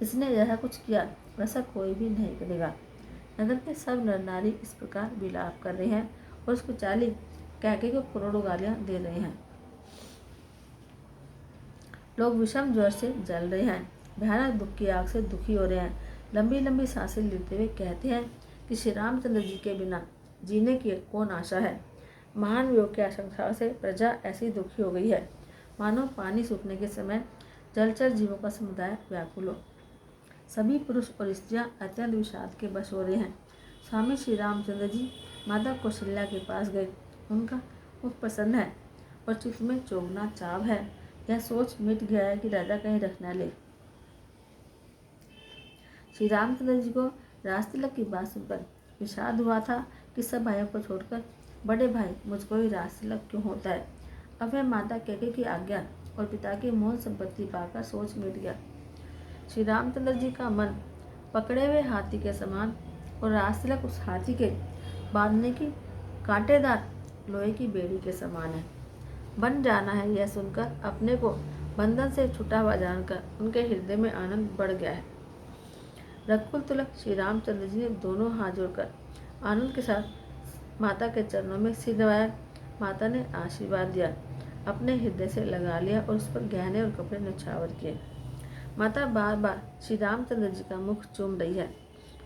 [SPEAKER 1] इसने यह कुछ किया वैसा कोई भी नहीं करेगा। नगर के सब नर नारी इस प्रकार विलाप कर रहे हैं और उसको चाली कैकेयी को करोड़ों गालियां दे रहे हैं। लोग विषम ज्वर से जल रहे हैं, भयानक दुख की आग से दुखी हो रहे हैं, लंबी लंबी सांसें लेते हुए कहते हैं कि श्री रामचंद्र जी के बिना जीने की कौन आशा है। महान वियोग की आशंका से प्रजा ऐसी दुखी हो गई है मानो पानी सूखने के समय जलचर जीवों का समुदाय व्याकुल हो। सभी पुरुष और स्त्रियां अत्यंत विषाद के वश हो रहे हैं। स्वामी श्री रामचंद्र जी माता कौशल्या के पास गए। उनका मुख प्रसन्न है और चित्त में चौगना चाव है। यह सोच मिट गया है कि राजा कहीं रख न ले। श्री रामचंद्र जी को राजतिलक की बात सुनकर विषाद हुआ था कि सब भाइयों को छोड़कर बड़े भाई मुझको ही राजतिलक क्यों होता है। अब वह माता कैके की आज्ञा और पिता की मोहन संपत्ति पाकर सोच मिट गया। श्री रामचंद्र जी का मन पकड़े हुए हाथी के समान और राजतिलक उस हाथी के बांधने की कांटेदार लोहे की बेड़ी के समान है। बन जाना है यह सुनकर अपने को बंधन से छुटा हुआ जानकर उनके हृदय में आनंद बढ़ गया है। रघुकुल तिलक श्री रामचंद्र जी ने दोनों हाथ जोड़कर आनंद के साथ माता के चरणों में सिर नवाया। माता ने आशीर्वाद दिया, अपने हृदय से लगा लिया और उस पर गहने और कपड़े न्यौछावर किए। माता बार बार श्री रामचंद्र जी का मुख चूम रही है।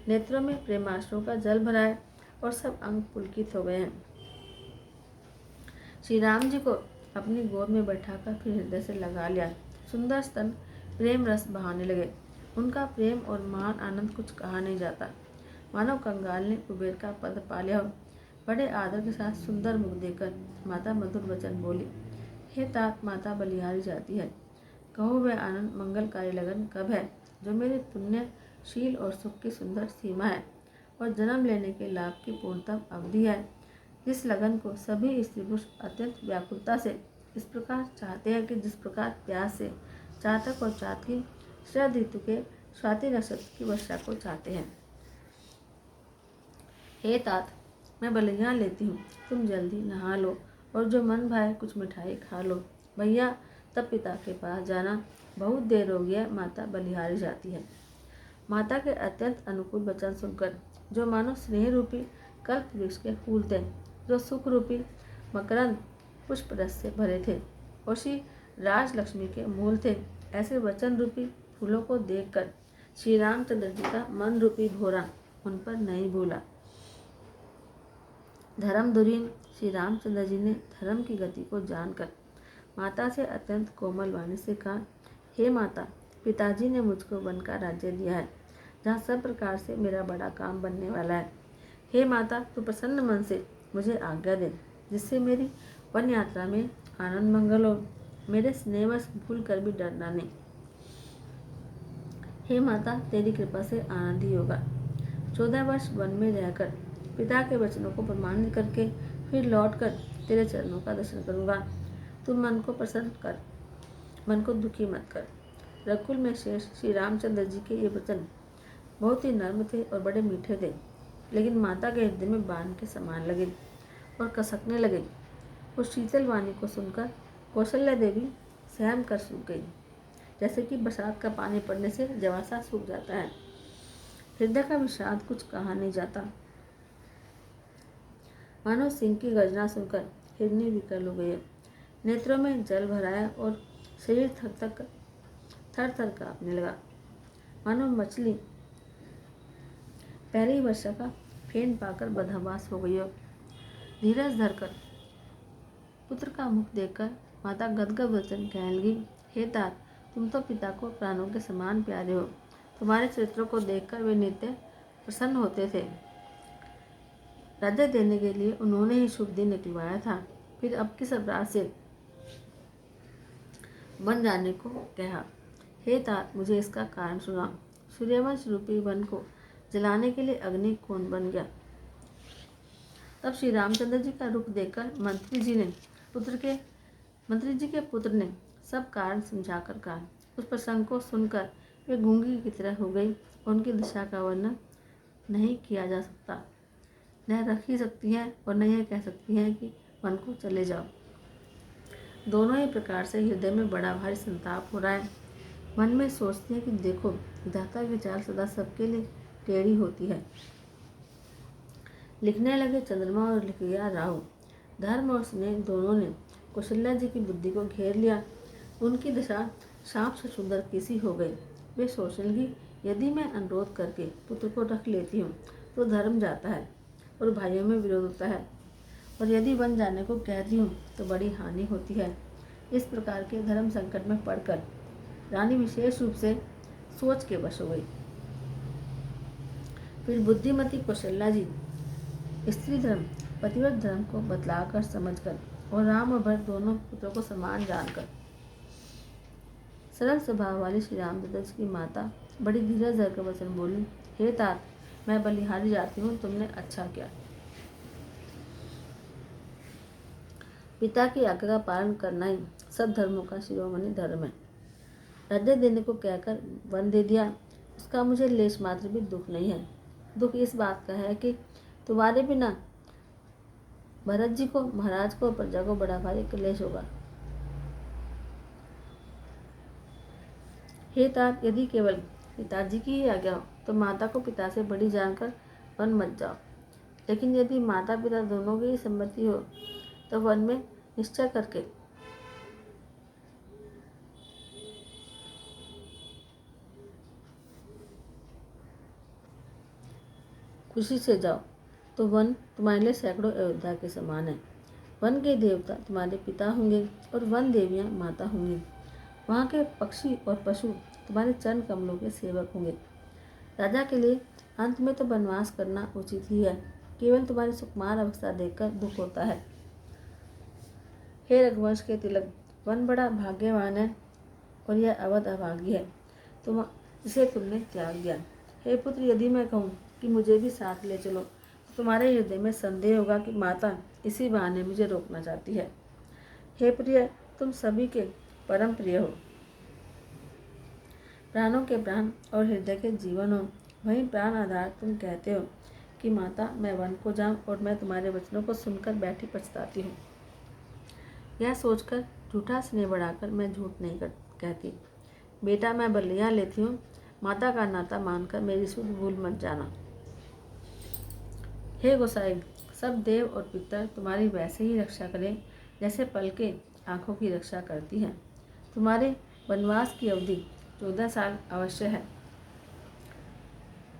[SPEAKER 1] नेत्रों में प्रेमाश्रुओं का जल भरा है और सब अंग पुलकित हो गए हैं। श्री राम जी को अपनी गोद में बैठाकर फिर हृदय से लगा लिया। सुंदर स्तन प्रेम रस बहाने लगे। उनका प्रेम और महान आनंद कुछ कहा नहीं जाता। मानव कंगाल ने कुबेर का पद पा लिया हो। बड़े आदर के साथ सुंदर मुख देकर माता मधुर वचन बोली, हे तात, माता बलिहारी जाती है। कहो वह आनंद मंगलकारी लगन कब है जो मेरे पुण्य शील और सुख की सुंदर सीमा है और जन्म लेने के लाभ की पूर्णतम अवधि है। जिस लगन को सभी स्त्री पुरुष अत्यंत व्याकुलता से इस प्रकार चाहते हैं कि जिस प्रकार प्यास से चातक और चातकी शरद ऋतु के स्वाति नक्षत्र की वर्षा को चाहते हैं। हे तात, मैं बलियाँ लेती हूँ, तुम जल्दी नहा लो और जो मन भाए कुछ मिठाई खा लो। भैया तब पिता के पास जाना, बहुत देर हो गया, माता बलिहारी जाती है। माता के अत्यंत अनुकूल वचन सुनकर जो मानो स्नेह रूपी कल्प वृक्ष के फूल थे, जो सुख रूपी मकरंद पुष्प रस से भरे थे और श्री राजलक्ष्मी के मूल थे, ऐसे वचन रूपी फूलों को देखकर श्री रामचंद्र जी का मन रूपी भोरा उन पर नहीं भूला। धर्मधुरीन श्री रामचंद्र जी ने धर्म की गति को जानकर माता से अत्यंत कोमल वाणी से कहा, हे माता, पिताजी ने मुझको वन का राज्य दिया है जहाँ सब प्रकार से मेरा बड़ा काम बनने वाला है। हे माता, तू प्रसन्न मन से मुझे आज्ञा दे जिससे मेरी वन यात्रा में आनंद मंगल हो। मेरे स्नेहवश भूल कर भी डरना नहीं। हे माता, तेरी कृपा से आनंद ही होगा। 14 वर्ष वन में रहकर पिता के वचनों को प्रमाणित करके फिर लौटकर तेरे चरणों का दर्शन करूँगा। तुम मन को प्रसन्न कर, मन को दुखी मत कर। रघुकुल में शेष श्री रामचंद्र जी के ये वचन बहुत ही नर्म थे और बड़े मीठे थे, लेकिन माता के हृदय में बाण के समान लगे और कसकने लगे। उस शीतल वाणी को सुनकर कौशल्या देवी सहम कर सूख गई, जैसे कि बरसात का पानी पड़ने से जवासा सूख जाता है। हृदय का विषाद कुछ कहा नहीं जाता। मानो सिंह की गर्जना सुनकर हिरनी विकल हो गई। नेत्रों में जल भराया और शरीर थर थर कांपने लगा। मानो मछली पहली वर्षा का फेन पाकर बदहवास हो गई हो। धीरज धरकर पुत्र का मुख देखकर माता गदगद वचन कहने लगी, हे तात, तुम तो पिता को प्राणों के समान प्यारे हो। तुम्हारे चरित्रों को देखकर वे नित्य प्रसन्न होते थे। राज्य देने के लिए उन्होंने ही शुभ दिन निकलवाया था, फिर अब किस अपराध से बन जाने को कहा। हे तात, मुझे इसका कारण सुनाओ। सूर्यवंश रूपी वन को जलाने के लिए अग्नि कौन बन गया? तब श्री रामचंद्र जी का रुख देखकर मंत्री जी के पुत्र ने सब कारण समझाकर कहा। उस प्रसंग को सुनकर वे गूंगी की तरह हो गई और उनकी दशा का वर्णन नहीं किया जा सकता। न रख ही सकती हैं और न यह कह सकती हैं कि वन को चले जाओ। दोनों ही प्रकार से हृदय में बड़ा भारी संताप हो रहा है। मन में सोचती है कि देखो, विधाता की चाल सदा सबके लिए टेढ़ी होती है। लिखने लगे चंद्रमा और लिख गया राहु। धर्म और स्नेह दोनों ने कौशल्या जी की बुद्धि को घेर लिया। उनकी दशा सांप से सुंदर किसी हो गई। वे सोचने लगी, यदि मैं अनुरोध करके पुत्र को रख लेती हूँ तो धर्म जाता है और भाइयों में विरोध होता है, और यदि वन जाने को कहती हूँ तो बड़ी हानि होती है। इस प्रकार के धर्म संकट में पड़कर रानी विशेष रूप से सोच के वश हो गई। फिर बुद्धिमती कौशल्या जी स्त्री धर्म पतिव्रत धर्म को बतलाकर समझकर और राम और भरत दोनों पुत्रों को समान जानकर सरल स्वभाव वाली श्री रामचंद्र जी की माता बड़ी धीरज धरकर वचन बोली, हे तात, मैं बलिहारी जाती हूँ, तुमने अच्छा किया। पिता की आज्ञा का पालन करना ही सब धर्मों का शिरोमणि धर्म है। राज्य देने को कहकर वन दे दिया, उसका मुझे लेश मात्र भी दुख नहीं है। दुख इस बात का है कि तुम्हारे बिना भरत जी को, महाराज को, प्रजा को बड़ा भारी क्लेश होगा। हे तात, यदि केवल पिताजी की ही आज्ञा हो तो माता को पिता से बड़ी जानकर वन मत जाओ, लेकिन यदि माता पिता दोनों की ही सम्मति हो तो वन में निश्चय करके खुशी से जाओ, तो वन तुम्हारे लिए सैकड़ों अयोध्या के समान है। वन के देवता तुम्हारे पिता होंगे और वन देवियां माता होंगी। वहाँ के पक्षी और पशु तुम्हारे चरण कमलों के सेवक होंगे। राजा के लिए अंत में तो वनवास करना उचित ही है, केवल तुम्हारी सुकुमार अवस्था देखकर दुख होता है। हे रघुवंश के तिलक, वन बड़ा भाग्यवान है और यह अवध अभागी है जिसे तुमने त्याग दिया। हे पुत्र, यदि मैं कहूँ कि मुझे भी साथ ले चलो तो तुम्हारे हृदय में संदेह होगा कि माता इसी बहाने मुझे रोकना चाहती है। हे प्रिय, तुम सभी के परम प्रिय हो, प्राणों के प्राण और हृदय के जीवन हो। वहीं प्राण आधार तुम कहते हो कि माता, मैं वन को जाऊं और मैं तुम्हारे वचनों को सुनकर बैठी पछताती हूँ। यह सोचकर झूठा स्नेह बढ़ाकर मैं झूठ नहीं कहती। बेटा, मैं बलियाँ लेती हूँ, माता का नाता मानकर मेरी शुद्ध भूल मत जाना। हे गोसाई, सब देव और पितर तुम्हारी वैसे ही रक्षा करें जैसे पलकें आँखों की रक्षा करती हैं। तुम्हारे वनवास की अवधि 14 साल अवश्य है।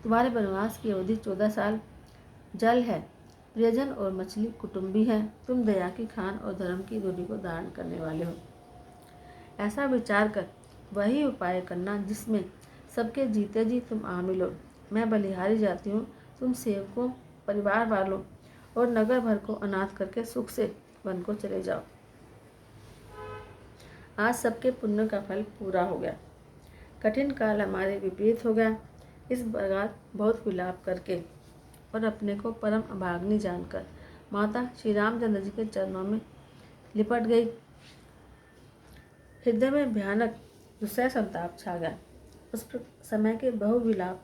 [SPEAKER 1] तुम्हारे वनवास की अवधि 14 साल जल है। प्रियजन और मछली कुटुंबी है। तुम दया की खान और धर्म की दूरी को धारण करने वाले हो। ऐसा विचार कर वही उपाय करना जिसमें सबके जीते जी तुम आ मिलो। मैं बलिहारी जाती हूँ, तुम सेवकों, परिवार वालों और नगर भर को अनाथ करके सुख से वन को चले जाओ। आज सबके पुण्य का फल पूरा हो गया। कठिन काल हमारे विपरीत हो गया। इस प्रकार बहुत विलाप करके और अपने को परम अभाग्नि जानकर माता श्री रामचंद्र जी के चरणों में लिपट गई। हृदय में भयानक दुस्सह संताप छा गया। उस समय के बहुविलाप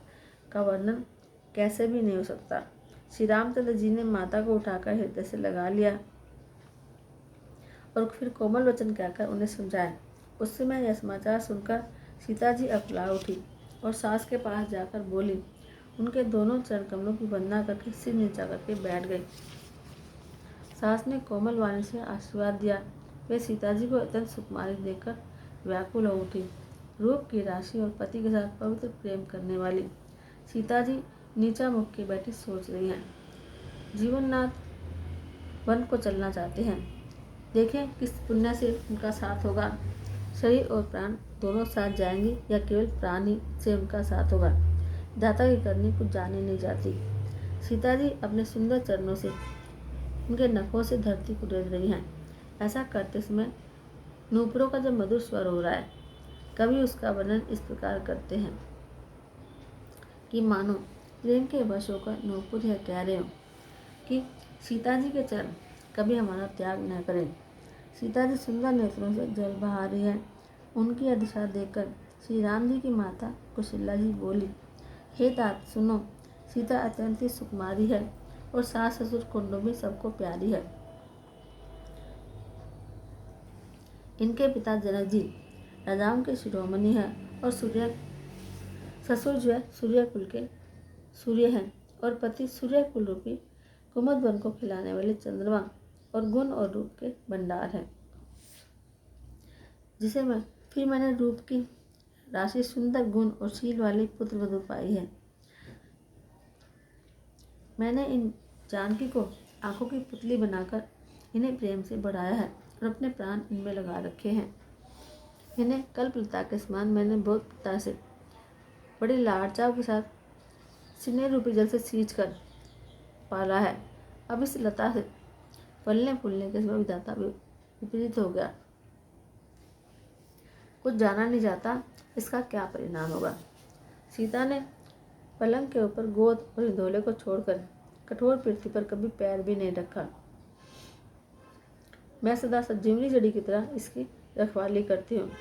[SPEAKER 1] का वर्णन कैसे भी नहीं हो सकता। श्री रामचंद्र जी ने माता को उठाकर हृदय से लगा लिया और फिर कोमल वचन कहकर उन्हें समझाया। उस समय यह समाचार सुनकर सीता जी अकुला उठी और सास के पास जाकर बोली। उनके दोनों चरण कमलों की वंदना करके सिर नीचा करके बैठ गई। सास ने कोमल वाणी से आशीर्वाद दिया। वे सीता जी को अत्यंत सुकुमारी देखकर व्याकुल हो उठी। रूप की राशि और पति के साथ पवित्र प्रेम करने वाली सीता जी नीचा मुख के बैठी सोच रही हैं। जीवननाथ वन को चलना चाहते हैं। देखें किस पुण्य से उनका साथ होगा। शरीर और प्राण दोनों साथ जाएंगे या केवल प्राण ही से उनका साथ होगा। दाता की करनी कुछ जानी नहीं जाती। सीता जी अपने सुंदर चरणों से, उनके नखों से धरती को रेत रही हैं। ऐसा करते समय नूपुरों का जो मधुर स्वर हो रहा है, कवि उसका वर्णन इस प्रकार करते हैं कि मानो प्रेम के वश होकर नूपुर यह कह रहे हो कि सीता जी के चरण कभी हमारा त्याग न करें। सीता जी सुंदर नेत्रों से जल बहा रही है। उनकी यह दिशा देखकर श्री राम जी की माता कौशल्या जी बोली, हे तात, सुनो, सीता अत्यंत ही सुकुमारी है और सास ससुर कुंडों में सबको प्यारी है। इनके पिता जनक जी राजाओं के शिरोमणि हैं और ससुर जो है सूर्य कुल के सूर्य हैं और पति सूर्य कुल रूपी कुमुद वन को खिलाने वाले चंद्रमा और गुण और रूप के भंडार हैं। मैंने रूप की राशि, सुंदर गुण और शील वाली पुत्र वधू पाई है। मैंने इन जानकी को आंखों की पुतली बनाकर इन्हें प्रेम से बढ़ाया है और अपने प्राण इनमें लगा रखे हैं। इन्हें कल्पलता के समान मैंने बहुत पिता से बड़ी लाड़ चाव के साथ सिने रूपी जल से सींच कर पाला है। अब इस लता से फलने फूलने के समय विधाता विपरीत हो गया। कुछ जाना नहीं जाता इसका क्या परिणाम होगा। सीता ने पलंग के ऊपर गोद और हिंदोले को छोड़कर कठोर पृथ्वी पर कभी पैर भी नहीं रखा। मैं सदा संजीवनी जड़ी की तरह इसकी रखवाली करती हूँ।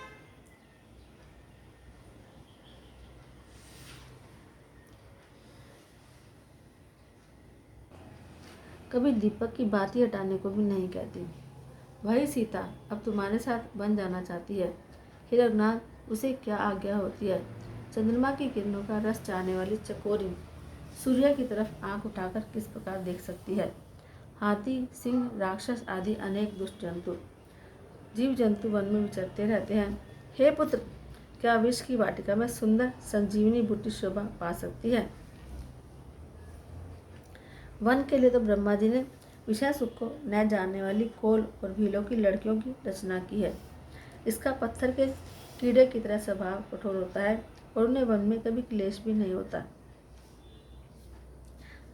[SPEAKER 1] कभी दीपक की बाती हटाने को भी नहीं कहती। वही सीता अब तुम्हारे साथ बन जाना चाहती है। हे रघुनाथ, उसे क्या आज्ञा होती है। चंद्रमा की किरणों का रस चाहने वाली चकोरी सूर्य की तरफ आंख उठाकर किस प्रकार देख सकती है। हाथी, सिंह, राक्षस आदि अनेक दुष्ट जंतु, जीव जंतु वन में विचरते रहते हैं। हे पुत्र, क्या विष की वाटिका में सुंदर संजीवनी बूटी शोभा पा सकती है। वन के लिए तो ब्रह्मा जी ने विषय सुख को न जानने वाली कोल और भीलों की लड़कियों की रचना की है। इसका पत्थर के कीड़े की तरह स्वभाव कठोर होता है और उन्हें वन में कभी क्लेश भी नहीं होता।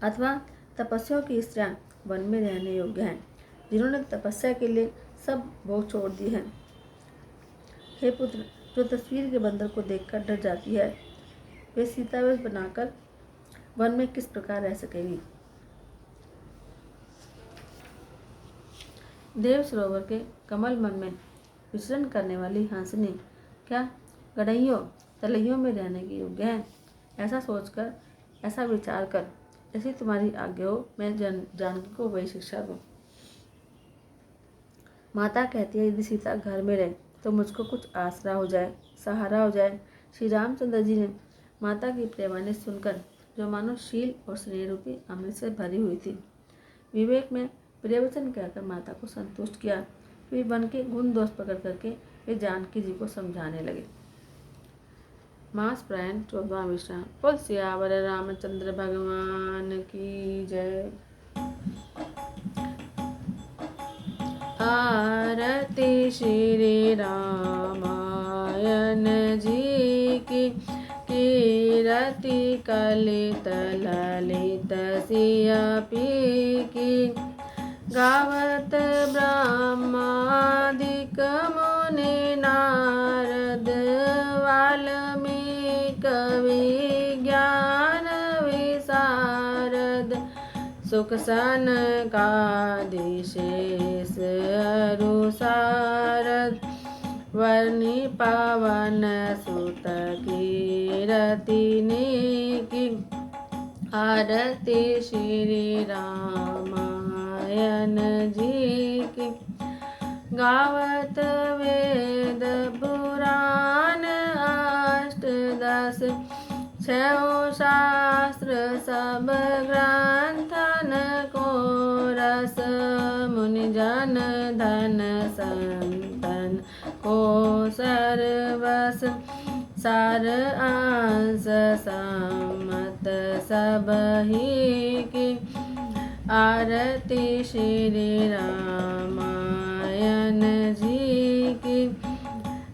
[SPEAKER 1] अथवा तपस्वियों की स्त्रियां वन में रहने योग्य हैं, जिन्होंने तपस्या के लिए सब भोग छोड़ दिए हैं। हे पुत्र, जो तस्वीर के बंदर को देखकर डर जाती है, वे सीतावेश बनाकर वन में किस प्रकार रह सकेगी। देव सरोवर के कमल मन में विचरण करने वाली हंसनी क्या गड़हियों तलैयों में रहने की योग्य है। ऐसा सोचकर, ऐसा विचार कर, जैसी तुम्हारी आज्ञा हो, मैं जानकी को वही शिक्षा दूं। माता कहती है, यदि सीता घर में रहे तो मुझको कुछ आसरा हो जाए, सहारा हो जाए। श्री रामचंद्र जी ने माता की प्रेमानी सुनकर, जो मानो शील और स्नेह रूपी अमृत से भरी हुई थी, विवेक में प्रियवचन कहकर माता को संतुष्ट किया। फिर वन के गुण दोष पकड़ करके वे जानकी जी को समझाने लगे। मास प्रायण 14वां विश्राम। बोल सियावर रामचंद्र भगवान की जय। आरती श्री रामायण जी की, कीरति कलित ललित सिया पी की। गावत ब्रह्मादिक मुनि नारद, वाल्मीकि विज्ञान विशारद। सुख सनकादि शेष अरु सारद, वर्णि पवन सुत कीरति की। आरती श्री रामायण जी की। गावत वेद पुराण अष्टदश, छो शास्त्र सब ग्रंथन को रस। मुनिजन धन संतन को सर्वस, सार अंश सम्मत सब ही की। आरती श्री रामायण जी की।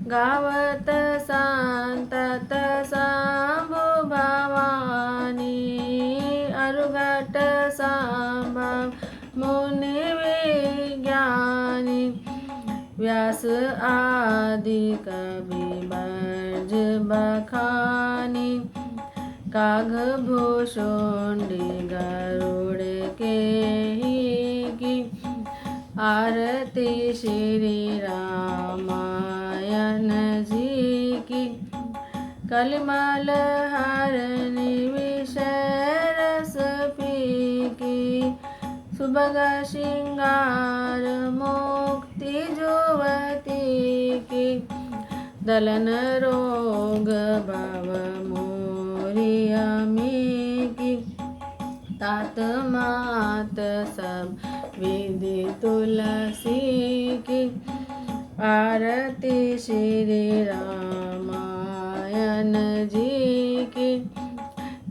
[SPEAKER 1] गावत संतत शंभु भवानी, अरुघट संभव मुनि विज्ञानी। व्यास आदि कवि बर्ज बखानी, काघ भूषुंडी गरुड़ के ही की। आरती श्री रामायण जी की। कलिमल हरनि विषय रस पीकी, सुभग श्रृंगार मुक्ति जुवती की। दलन रोग भव मोरी अमी की, तात मात सब विधि तुलसी की। आरती श्री रामायण जी की।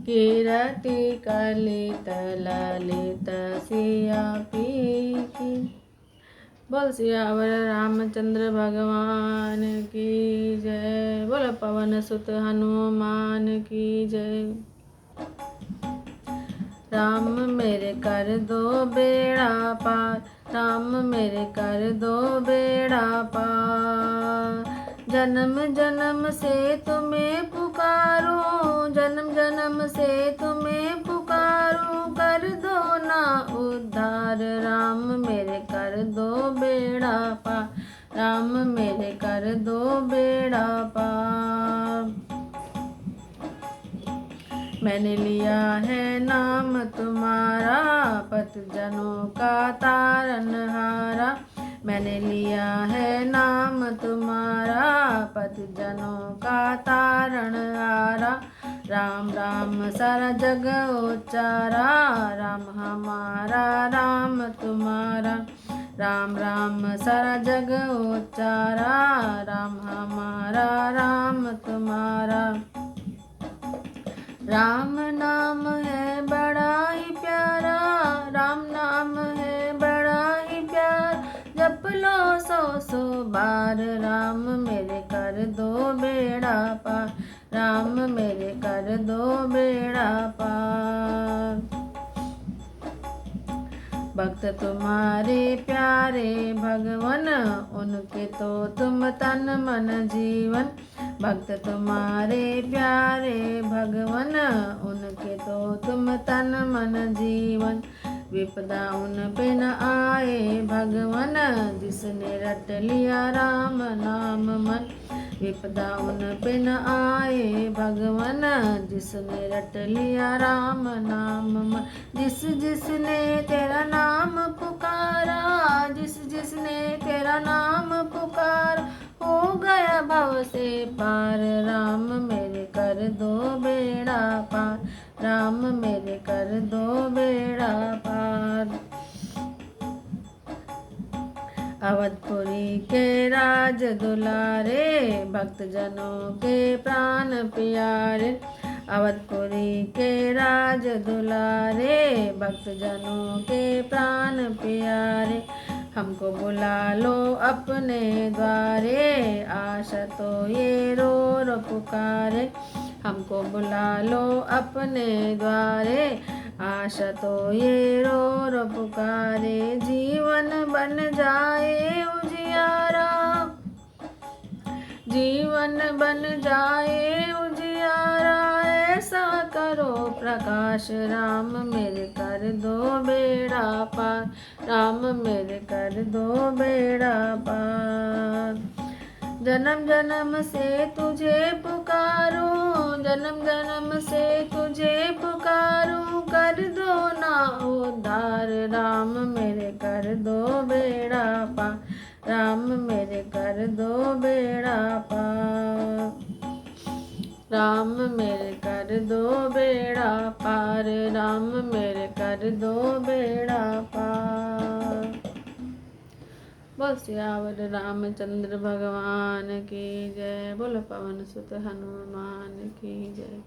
[SPEAKER 1] कीरति कलित ललित सिया पी की। बोल सियावर रामचंद्र भगवान की जय। बोल पवन सुत हनुमान की जय। राम मेरे कर दो बेड़ा पार, राम मेरे कर दो बेड़ा पार। जन्म जन्म से तुम्हें पुकारूं, जन्म जन्म से तुम्हें पुकारूं, कर दो ना उद्धार, राम मेरे कर दो बेड़ा पार, राम मेरे कर दो बेड़ा पार। मैंने लिया है नाम तुम्हारा, पतजनों का तारनहारा। मैंने लिया है नाम तुम्हारा, पतजनों का तारणहारा। राम राम सारा जग उच्चारा, राम हमारा राम तुम्हारा। राम राम सारा जग उच्चारा, राम हमारा राम तुम्हारा। राम नाम है बड़ा ही प्यारा, राम नाम है बड़ा ही प्यार, जप लो 100 बार, राम मेरे कर दो बेड़ा पार, राम मेरे कर दो बेड़ा पार। भक्त तुम्हारे प्यारे भगवन, उनके तो तुम तन मन जीवन। भक्त तुम्हारे प्यारे भगवन, उनके तो तुम तन मन जीवन। विपदा उन पे न आए भगवन, जिसने रट लिया राम नाम मन। विपदा उन पे न आए भगवन, जिसने रट लिया राम नाम मन। जिस जिसने तेरा नाम पुकारा, जिस जिसने तेरा नाम पुकारा, हो गया भव से पार, राम मेरे कर दो बेड़ा पार, राम मेरे कर दो बेड़ा पार। अवधपुरी के राज दुलारे, भक्त जनों के प्राण प्यारे। अवधपुरी के राज दुलारे, भक्त जनों के प्राण प्यारे। हमको बुला लो अपने द्वारे, आशा तो ये रो रो पुकारे। हमको बुला लो अपने द्वारे, आशा तो ये रो रो पुकारे। जीवन बन जाए उजियारा, जीवन बन जाए उजियारा, ऐसा करो प्रकाश, राम मेरे कर दो बेड़ा पार, राम मेरे कर दो बेड़ा पार। जन्म जन्म से तुझे पुकारूं, जन्म जन्म से तुझे पुकारूं, कर दो ना उद्धार, राम मेरे कर दो बेड़ा पार, राम मेरे कर दो बेड़ा पार। राम मेरे कर दो बेड़ा पार, राम मेरे कर दो बेड़ा पार। बोल सियावर रामचंद्र भगवान की जय, बोल पवन सुत हनुमान की जय।